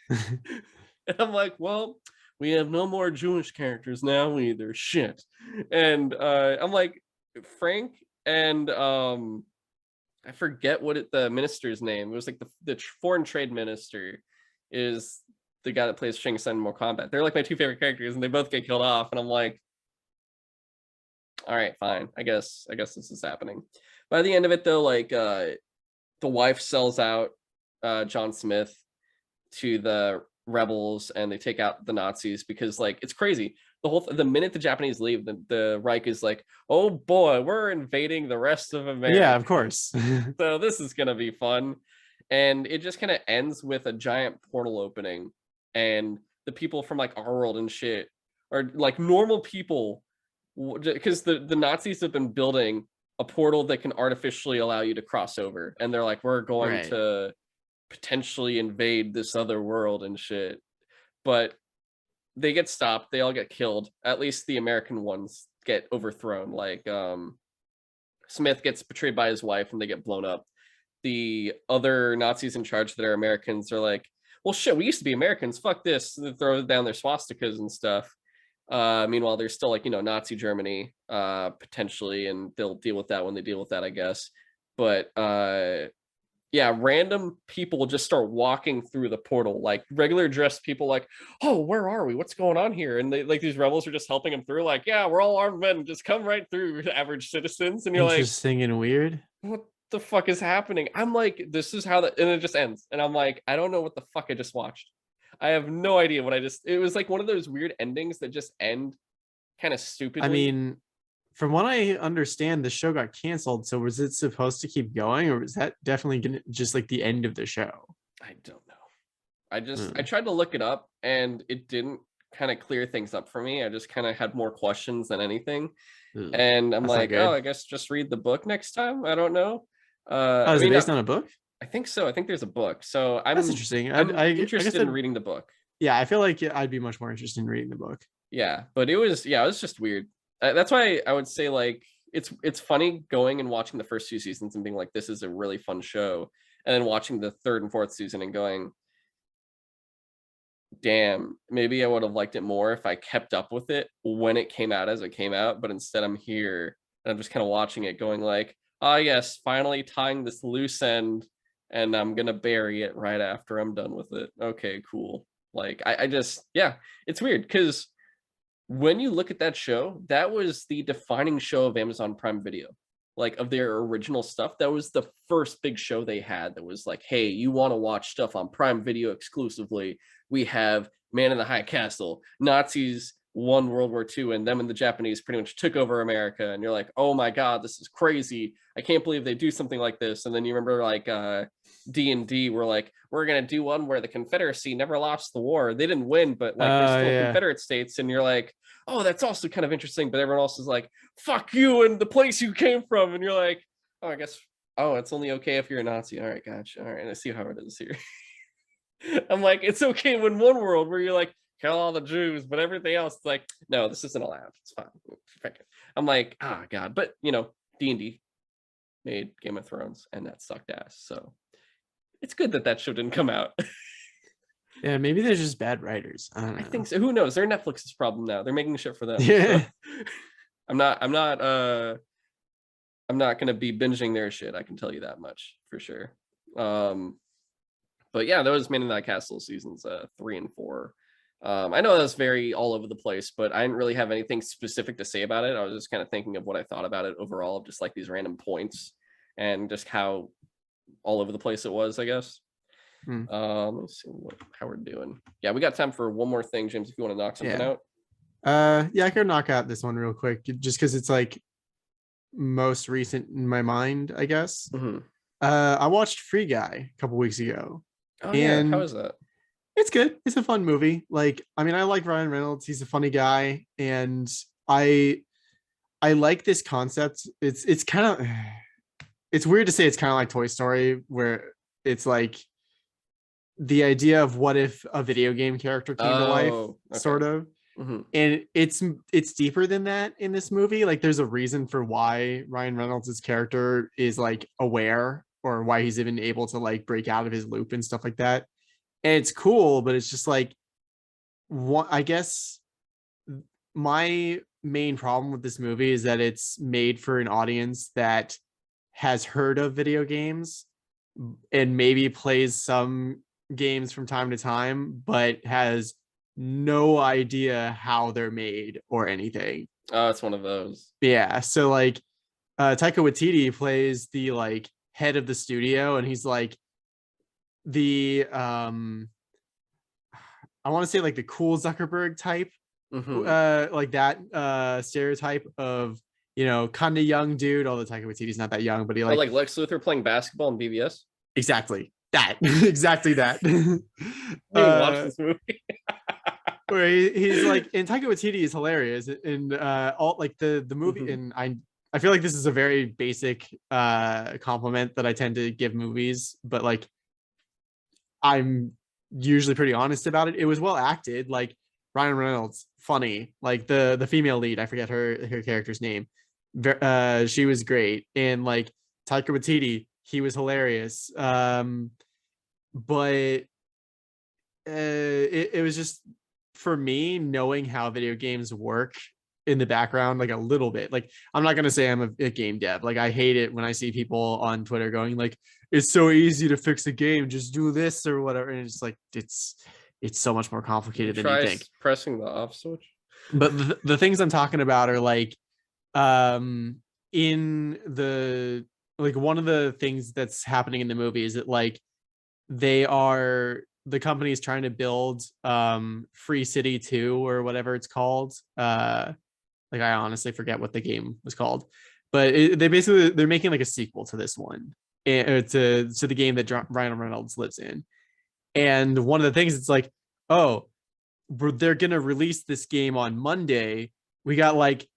And I'm like, well, we have no more Jewish characters now either. Shit. And I'm like, Frank and I forget the minister's name. It was like the foreign trade minister is the guy that plays Shang Tsung in Mortal Kombat. They're like my two favorite characters, and they both get killed off. And I'm like, all right, fine. I guess this is happening. By the end of it, though, like the wife sells out John Smith to the rebels, and they take out the Nazis because like it's crazy. The minute the Japanese leave, the Reich is like, oh boy, we're invading the rest of America. Yeah, of course. So this is gonna be fun. And it just kind of ends with a giant portal opening, and the people from like our world and shit are like normal people, because the Nazis have been building a portal that can artificially allow you to cross over, and they're like, we're going to potentially invade this other world and shit. But they get stopped, they all get killed. At least the American ones get overthrown. Like Smith gets betrayed by his wife, and they get blown up. The other Nazis in charge that are Americans are like, well shit, we used to be Americans, fuck this. They throw down their swastikas and stuff. Meanwhile, there's still like, Nazi Germany potentially, and they'll deal with that when they deal with that, I guess. But yeah, random people just start walking through the portal, like regular dressed people, like, oh, where are we? What's going on here? And they like, these rebels are just helping them through, like, yeah, we're all armed men, just come right through, average citizens. And you're like, interesting and weird. What the fuck is happening? I'm like, this is how and it just ends. And I'm like, I don't know what the fuck I just watched. I have no idea what it was like one of those weird endings that just end kind of stupidly. I mean, from what I understand, the show got canceled. So was it supposed to keep going, or was that definitely gonna just like the end of the show? I don't know. I tried to look it up, and it didn't kind of clear things up for me. I just kind of had more questions than anything. And I'm like, oh, I guess just read the book next time. I don't know. Is it based on a book? I think so. I think there's a book. So that's interesting. I'm interested in reading the book. Yeah, I feel like I'd be much more interested in reading the book. Yeah, but it was just weird. That's why I would say like it's funny going and watching the first 2 seasons and being like, this is a really fun show, and then watching the 3rd and 4th season and going, damn, maybe I would have liked it more if I kept up with it when it came out as it came out. But instead, I'm here and I'm just kind of watching it, going like, oh yes, finally tying this loose end, and I'm gonna bury it right after I'm done with it. Okay, cool. Like I just, yeah, it's weird because when you look at that show, that was the defining show of Amazon Prime Video, like of their original stuff. That was the first big show they had that was like, hey, you want to watch stuff on Prime Video exclusively? We have Man in the High Castle, Nazis won World War II, and them and the Japanese pretty much took over America. And you're like, oh my God, this is crazy. I can't believe they do something like this. And then you remember like D&D were like, we're going to do one where the Confederacy never lost the war. They didn't win, but like they're still Confederate states. And you're like, oh, that's also kind of interesting. But everyone else is like, fuck you and the place you came from. And you're like, oh, I guess, oh, it's only okay if you're a Nazi. All right, gotcha. All right, I see how it is here. I'm like, it's okay when one world where you're like, kill all the Jews, but everything else is like, no, this isn't allowed. It's fine. I'm like, God. But D&D made Game of Thrones, and that sucked ass. So it's good that show didn't come out. Yeah, maybe they're just bad writers. I don't know. I think so. Who knows? They're Netflix's problem now. They're making shit for them. Yeah. So. I'm not gonna be binging their shit. I can tell you that much for sure. But yeah, those Man in That Castle seasons 3 and 4. I know that's very all over the place, but I didn't really have anything specific to say about it. I was just kind of thinking of what I thought about it overall, of just like these random points and just how all over the place it was, I guess. Let's see how we're doing. Yeah, we got time for one more thing, James, if you want to knock something out. Yeah, I could knock out this one real quick just because it's like most recent in my mind, I guess. I watched Free Guy a couple weeks ago. Oh, and how is that? It's good. It's a fun movie. Like, I mean, I like Ryan Reynolds. He's a funny guy, and I like this concept. It's kind of, it's weird to say it's kind of like Toy Story, where it's like the idea of what if a video game character came to life, sort of. And it's deeper than that in this movie. Like, there's a reason for why Ryan Reynolds' character is like aware, or why he's even able to like break out of his loop and stuff like that. And it's cool, but it's just like, I guess my main problem with this movie is that it's made for an audience that has heard of video games and maybe plays some games from time to time, but has no idea how they're made or anything. Oh, it's one of those. Yeah. So like Taika Waititi plays the like head of the studio, and he's like the I want to say like the cool Zuckerberg type, like that stereotype of, kind of young dude, although Taika Waititi's not that young, but he like Lex Luthor playing basketball in BVS. Exactly that. Exactly that. Watch this movie. Where he's like, and Taika Waititi is hilarious, and all like the movie, and I feel like this is a very basic compliment that I tend to give movies, but like I'm usually pretty honest about it. It was well acted. Like Ryan Reynolds, funny. Like the female lead, I forget her character's name. She was great, and like Taika Waititi, he was hilarious. But it was just, for me, knowing how video games work in the background, like a little bit. Like, I'm not gonna say I'm a game dev. Like, I hate it when I see people on Twitter going like, it's so easy to fix a game, just do this or whatever. And it's like, it's so much more complicated than you think. Pressing the off switch. But the things I'm talking about are like, in the, like, one of the things that's happening in the movie is that like the company is trying to build Free City 2 or whatever it's called. Like, I honestly forget what the game was called, but they're making like a sequel to this one, and to the game that Ryan Reynolds lives in. And one of the things, it's like, oh, they're gonna release this game on Monday. We got like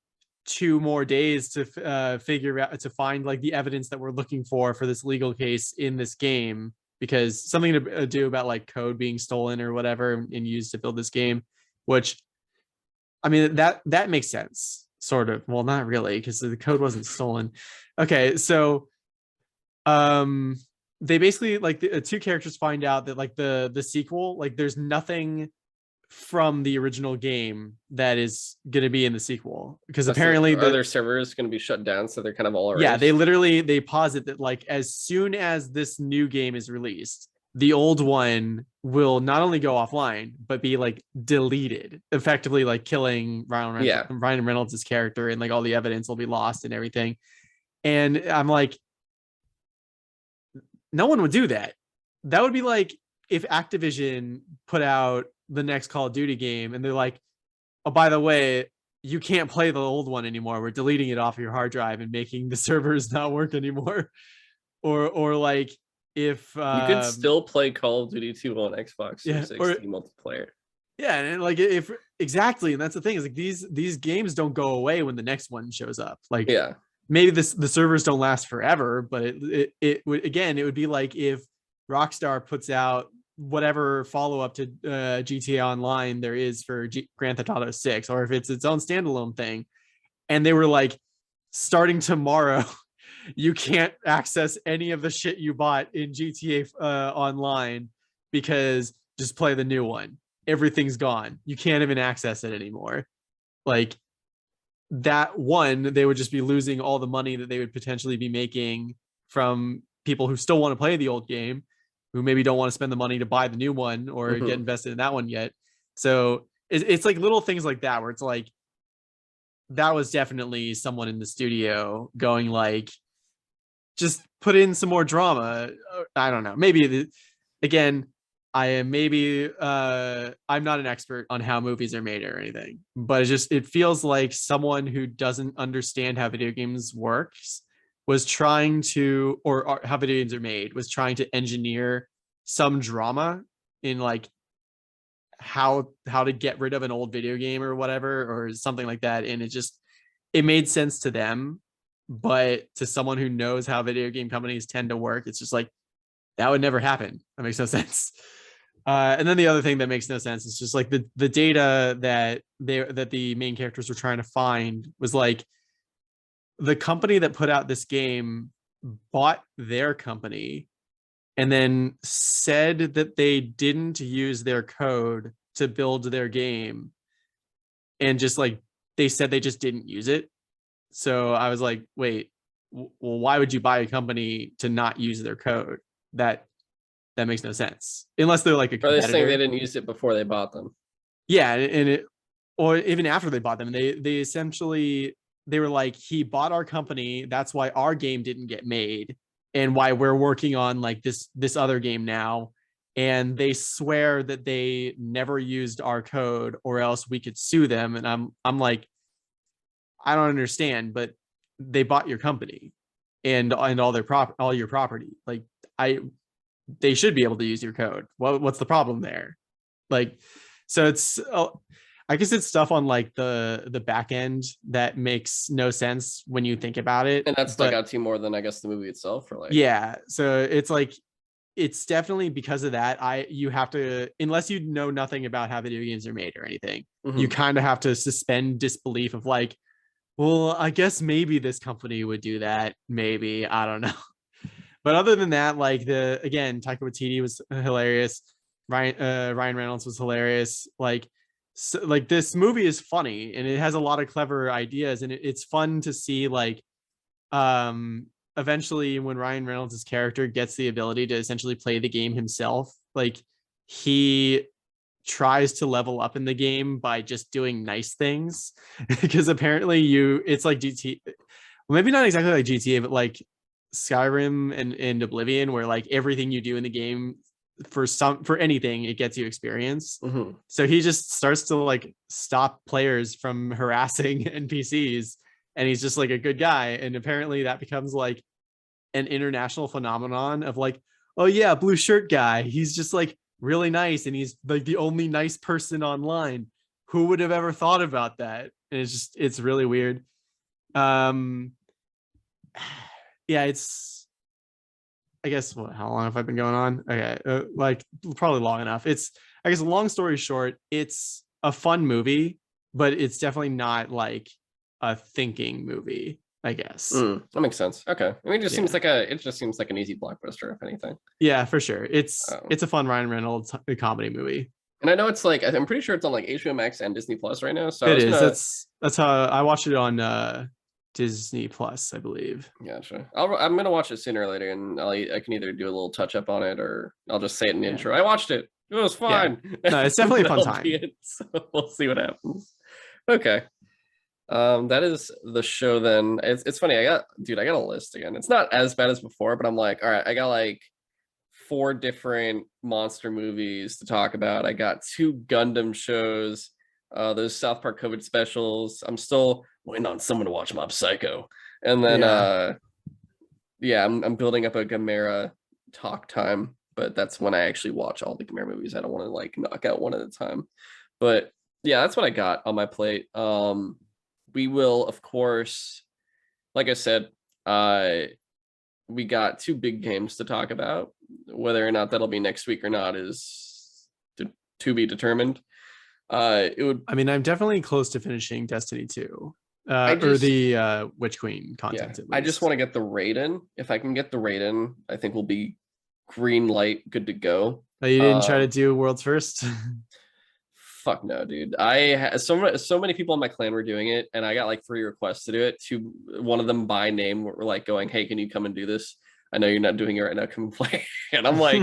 2 more days to figure out, to find like the evidence that we're looking for this legal case in this game, because something to do about like code being stolen or whatever and used to build this game, which, I mean, that makes sense, sort of. Well, not really, because the code wasn't stolen. Okay, so they basically, like, the 2 characters find out that like the sequel, like, there's nothing from the original game that is going to be in the sequel, because apparently their servers going to be shut down, so they're kind of all erased. Yeah, they posit that like as soon as this new game is released, the old one will not only go offline but be like deleted, effectively like killing Ryan Reynolds' character, and like all the evidence will be lost and everything. And I'm like, no one would do that. That would be like if Activision put out the next Call of Duty game and they're like, oh, by the way, you can't play the old one anymore. We're deleting it off your hard drive and making the servers not work anymore. Or like, if you could still play Call of Duty 2 on Xbox 360 multiplayer. Yeah, and like, if exactly, and that's the thing, is like these games don't go away when the next one shows up. Like, yeah, maybe the servers don't last forever, but it would, again, it would be like if Rockstar puts out whatever follow-up to GTA Online there is for Grand Theft Auto 6, or if it's its own standalone thing. And they were like, starting tomorrow, you can't access any of the shit you bought in GTA Online, because just play the new one. Everything's gone. You can't even access it anymore. Like, that one, they would just be losing all the money that they would potentially be making from people who still want to play the old game, who maybe don't want to spend the money to buy the new one or get invested in that one yet. So it's like little things like that, where it's like, that was definitely someone in the studio going like, just put in some more drama. I don't know. Maybe again, I'm not an expert on how movies are made or anything, but it feels like someone who doesn't understand how video games works was trying to, or how video games are made, was trying to engineer some drama in like how to get rid of an old video game or whatever, or something like that. And it made sense to them, but to someone who knows how video game companies tend to work, it's just like, that would never happen. That makes no sense. And then the other thing that makes no sense is just like the data that the main characters were trying to find was like, the company that put out this game bought their company and then said that they didn't use their code to build their game, and just like, they said they just didn't use it. So I was like, wait, well, why would you buy a company to not use their code? That makes no sense, unless they're like a competitor. Are they saying they didn't use it before they bought them? Yeah, or even after they bought them, they essentially, they were like, he bought our company, that's why our game didn't get made, and why we're working on like this other game now. And they swear that they never used our code, or else we could sue them. And I'm like, I don't understand, but they bought your company and all your property. Like, they should be able to use your code. What's the problem there? Like, so it's, I guess it's stuff on like the back end that makes no sense when you think about it. And that stuck out to you more than I guess the movie itself, or like, yeah. So it's like, it's definitely because of that. You have to, unless you know nothing about how video games are made or anything, you kind of have to suspend disbelief of like, well, I guess maybe this company would do that. Maybe, I don't know. But other than that, like, Taika Waititi was hilarious. Ryan Reynolds was hilarious. Like, so, like, this movie is funny and it has a lot of clever ideas, and it's fun to see like, eventually when Ryan Reynolds' character gets the ability to essentially play the game himself, like, he tries to level up in the game by just doing nice things. Because apparently it's like GTA, well, maybe not exactly like GTA, but like Skyrim and Oblivion, where like everything you do in the game, for anything, it gets you experience. So he just starts to like stop players from harassing NPCs, and he's just like a good guy. And apparently that becomes like an international phenomenon of like, oh yeah, blue shirt guy, he's just like really nice, and he's like the only nice person online. Who would have ever thought about that? And it's really weird. Yeah, it's, I guess, how long have I been going on? Okay, like probably long enough. It's, I guess, long story short, it's a fun movie, but it's definitely not like a thinking movie, I guess. That makes sense. Okay. I mean, it just seems like an easy blockbuster, if anything. Yeah, for sure. It's a fun Ryan Reynolds comedy movie. And I know it's like, I'm pretty sure it's on like HBO Max and Disney Plus right now. So it is. That's how I watched it on Disney Plus, I believe. Gotcha. I'm gonna watch it sooner or later, and I can either do a little touch up on it, or I'll just say it in the intro. I watched it. It was fine. Yeah. No, it's definitely a fun time. So we'll see what happens. Okay. That is the show then. It's funny. I got a list again. It's not as bad as before, but I'm like, all right, I got like 4 different monster movies to talk about. I got 2 Gundam shows, those South Park COVID specials. I'm still waiting on someone to watch Mob Psycho. And then I'm building up a Gamera talk time, but that's when I actually watch all the Gamera movies. I don't want to like knock out one at a time. But yeah, that's what I got on my plate. We will, of course, like I said, we got 2 big games to talk about. whether or not that'll be next week or not is to be determined. It would. I mean, I'm definitely close to finishing Destiny 2. I Or just- the Witch Queen Yeah, content. At I just least. want to get the raid in. If I can get the raid in, I think we'll be green light, good to go. Oh, you didn't try to do World's First? Fuck no, dude. So many people in my clan were doing it, and I got like 3 requests to do it. One of them by name were like going, "Hey, can you come and do this? I know you're not doing it right now. Come and play." And I'm like,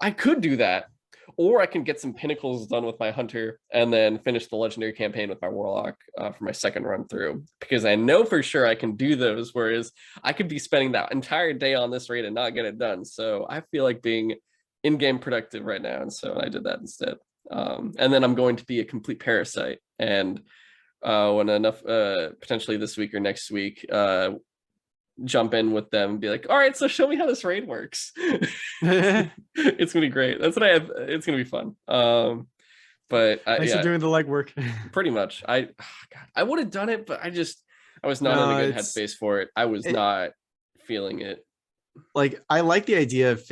I could do that, or I can get some pinnacles done with my hunter and then finish the legendary campaign with my warlock for my second run through, because I know for sure I can do those. Whereas I could be spending that entire day on this raid and not get it done. So I feel like being in-game productive right now, and so I did that instead. And then I'm going to be a complete parasite, and when enough potentially this week or next week jump in with them and be like, all right, so show me how this raid works. It's gonna be great. That's what I have. It's gonna be fun. But thanks for doing the legwork. Pretty much. God, I would have done it, but I was not in a good headspace for it. I was not feeling it. Like, I like the idea of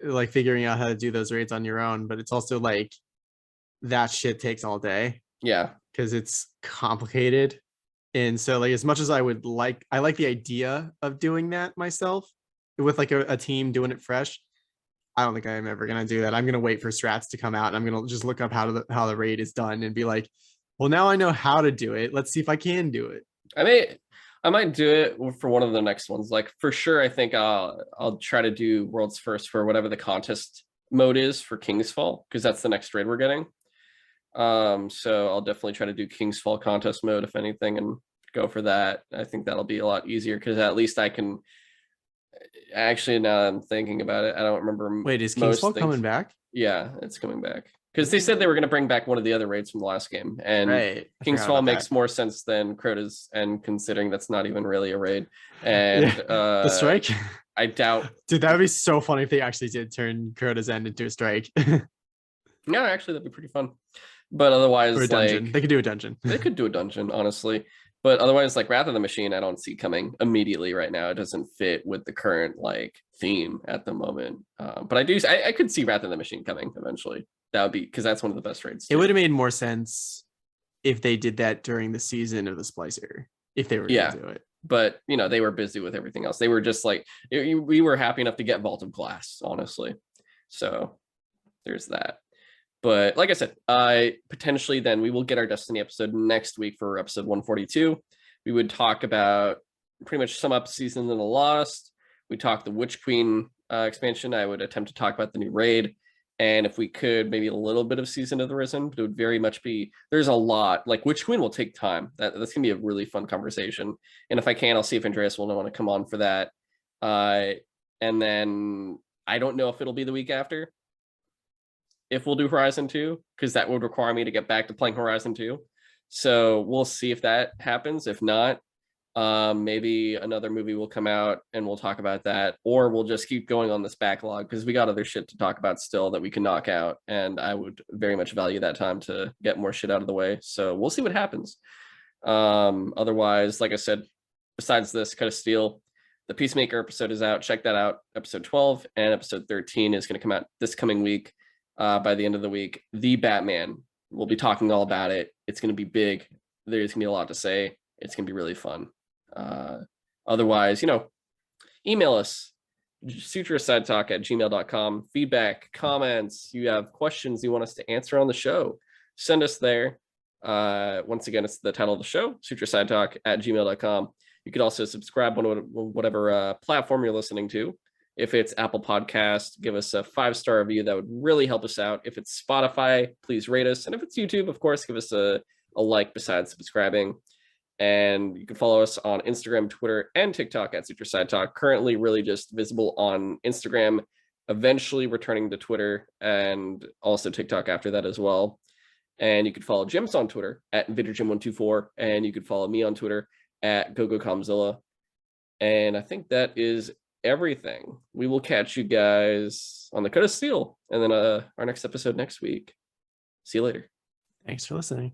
like figuring out how to do those raids on your own, but it's also like that shit takes all day. Yeah, because it's complicated. And so, like, as much as I like the idea of doing that myself with like a team doing it fresh. I don't think I'm ever gonna do that. I'm gonna wait for strats to come out, and I'm gonna just look up how the raid is done and be like, well, now I know how to do it. Let's see if I can do it. I might do it for one of the next ones. Like, for sure, I think I'll try to do World's First for whatever the contest mode is for King's Fall, because that's the next raid we're getting. So I'll definitely try to do King's Fall contest mode, if anything, and go for that. I think that'll be a lot easier, because at least I can actually, now I'm thinking about it, I don't remember. Wait, is King's Fall coming back? Yeah, it's coming back, because they said they were going to bring back one of the other raids from the last game, and right. King's Fall makes more sense than Crota's, and considering that's not even really a raid. And the strike, I doubt. Dude, that would be so funny if they actually did turn Crota's End into a strike. No, actually, that'd be pretty fun. But otherwise, or a dungeon. They could do a dungeon. They could do a dungeon, honestly. But otherwise, like Wrath of the Machine, I don't see coming immediately right now. It doesn't fit with the current like theme at the moment. But I could see Wrath of the Machine coming eventually. That would be, because that's one of the best raids. It would have made more sense if they did that during the season of the Splicer, if they were going to do it. But they were busy with everything else. They were just like, we were happy enough to get Vault of Glass, honestly. So there's that. But like I said, potentially then we will get our Destiny episode next week for episode 142. We would talk about pretty much sum up Season of the Lost. We talk the Witch Queen expansion. I would attempt to talk about the new raid. And if we could, maybe a little bit of Season of the Risen, but it would very much be, there's a lot. Like, Witch Queen will take time. That's going to be a really fun conversation. And if I can, I'll see if Andreas will want to come on for that. And then I don't know if it'll be the week after, if we'll do Horizon 2, because that would require me to get back to playing Horizon 2. So we'll see if that happens. If not, maybe another movie will come out and we'll talk about that, or we'll just keep going on this backlog, because we got other shit to talk about still that we can knock out, and I would very much value that time to get more shit out of the way. So we'll see what happens. Otherwise, like I said, besides this, Cut of Steel, the Peacemaker episode is out. Check that out. Episode 12 and episode 13 is going to come out this coming week. By the end of the week, The Batman, we'll be talking all about it. It's going to be big. There's going to be a lot to say. It's going to be really fun. Otherwise, email us, sutrosidetalk@gmail.com. Feedback, comments, you have questions you want us to answer on the show, send us there. Once again, it's the title of the show, sutrosidetalk@gmail.com. You could also subscribe on whatever platform you're listening to. If it's Apple Podcast, give us a 5-star review. That would really help us out. If it's Spotify, please rate us. And if it's YouTube, of course, give us a like besides subscribing. And you can follow us on Instagram, Twitter, and TikTok at Sutro Sidetalk. Currently really just visible on Instagram, eventually returning to Twitter, and also TikTok after that as well. And you could follow Jims on Twitter at VidorJim124, and you could follow me on Twitter at GoGoComzilla. And I think that is everything. We will catch you guys on the Cut of Steel, and then our next episode next week. See you later. Thanks for listening.